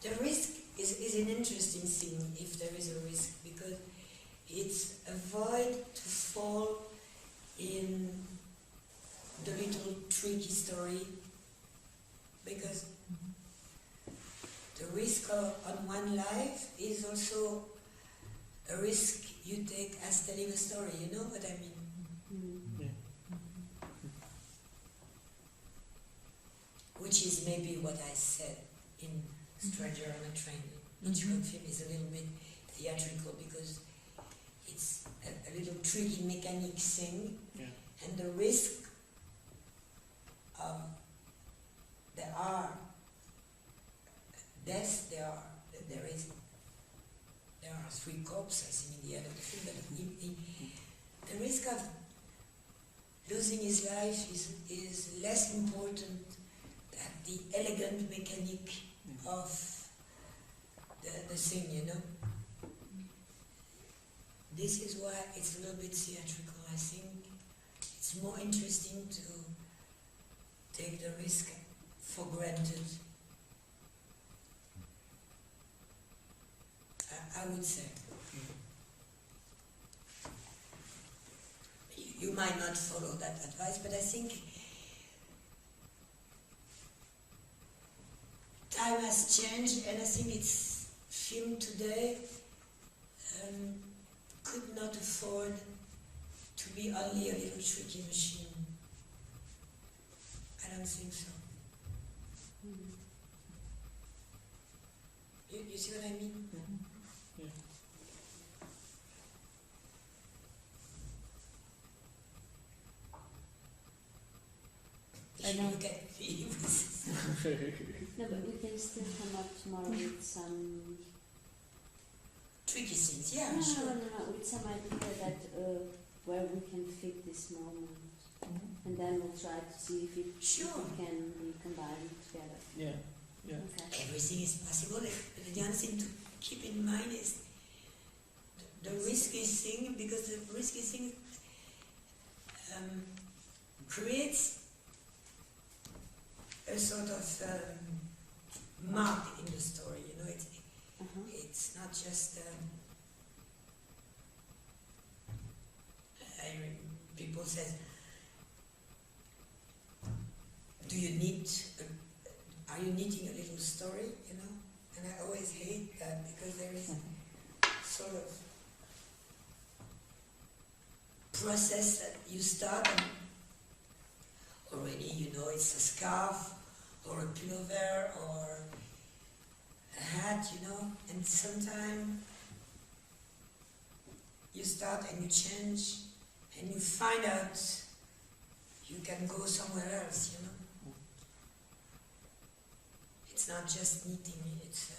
The risk is an interesting thing, if there is a risk, because it's avoid to fall in the little tricky story, because the risk on one life is also a risk you take as telling a story, you know what I mean? Which is maybe what I said in Stranger on a Train. Hitchcock film is a little bit theatrical because it's a little tricky mechanic thing, and the risk of there are deaths, there are 3 corpses, I think, in the end of the film, but the risk of losing his life is less important than the elegant mechanic of the thing, you know. This is why it's a little bit theatrical. I think it's more interesting to take the risk for granted. I would say. You might not follow that advice, but I think time has changed, and I think it's film today could not afford to be only a little tricky machine. I don't think so. You see what I mean? I know. You get feelings. No, but we can still come up tomorrow with some Tricky things, yeah, no, sure. no, with some idea that where we can fit this moment, and then we'll try to see if it can be combined together. Yeah. Okay. Everything is possible. The other thing to keep in mind is the risky thing, because the risky thing creates a sort of mark in the story. You know, it's not just. People say, "Do you need? Are you needing a little story?" You know, and I always hate that because there is sort of process that you start and already you know it's a scarf or a pullover or a hat, you know, and sometimes you start and you change and you find out you can go somewhere else, you know. It's not just knitting, it's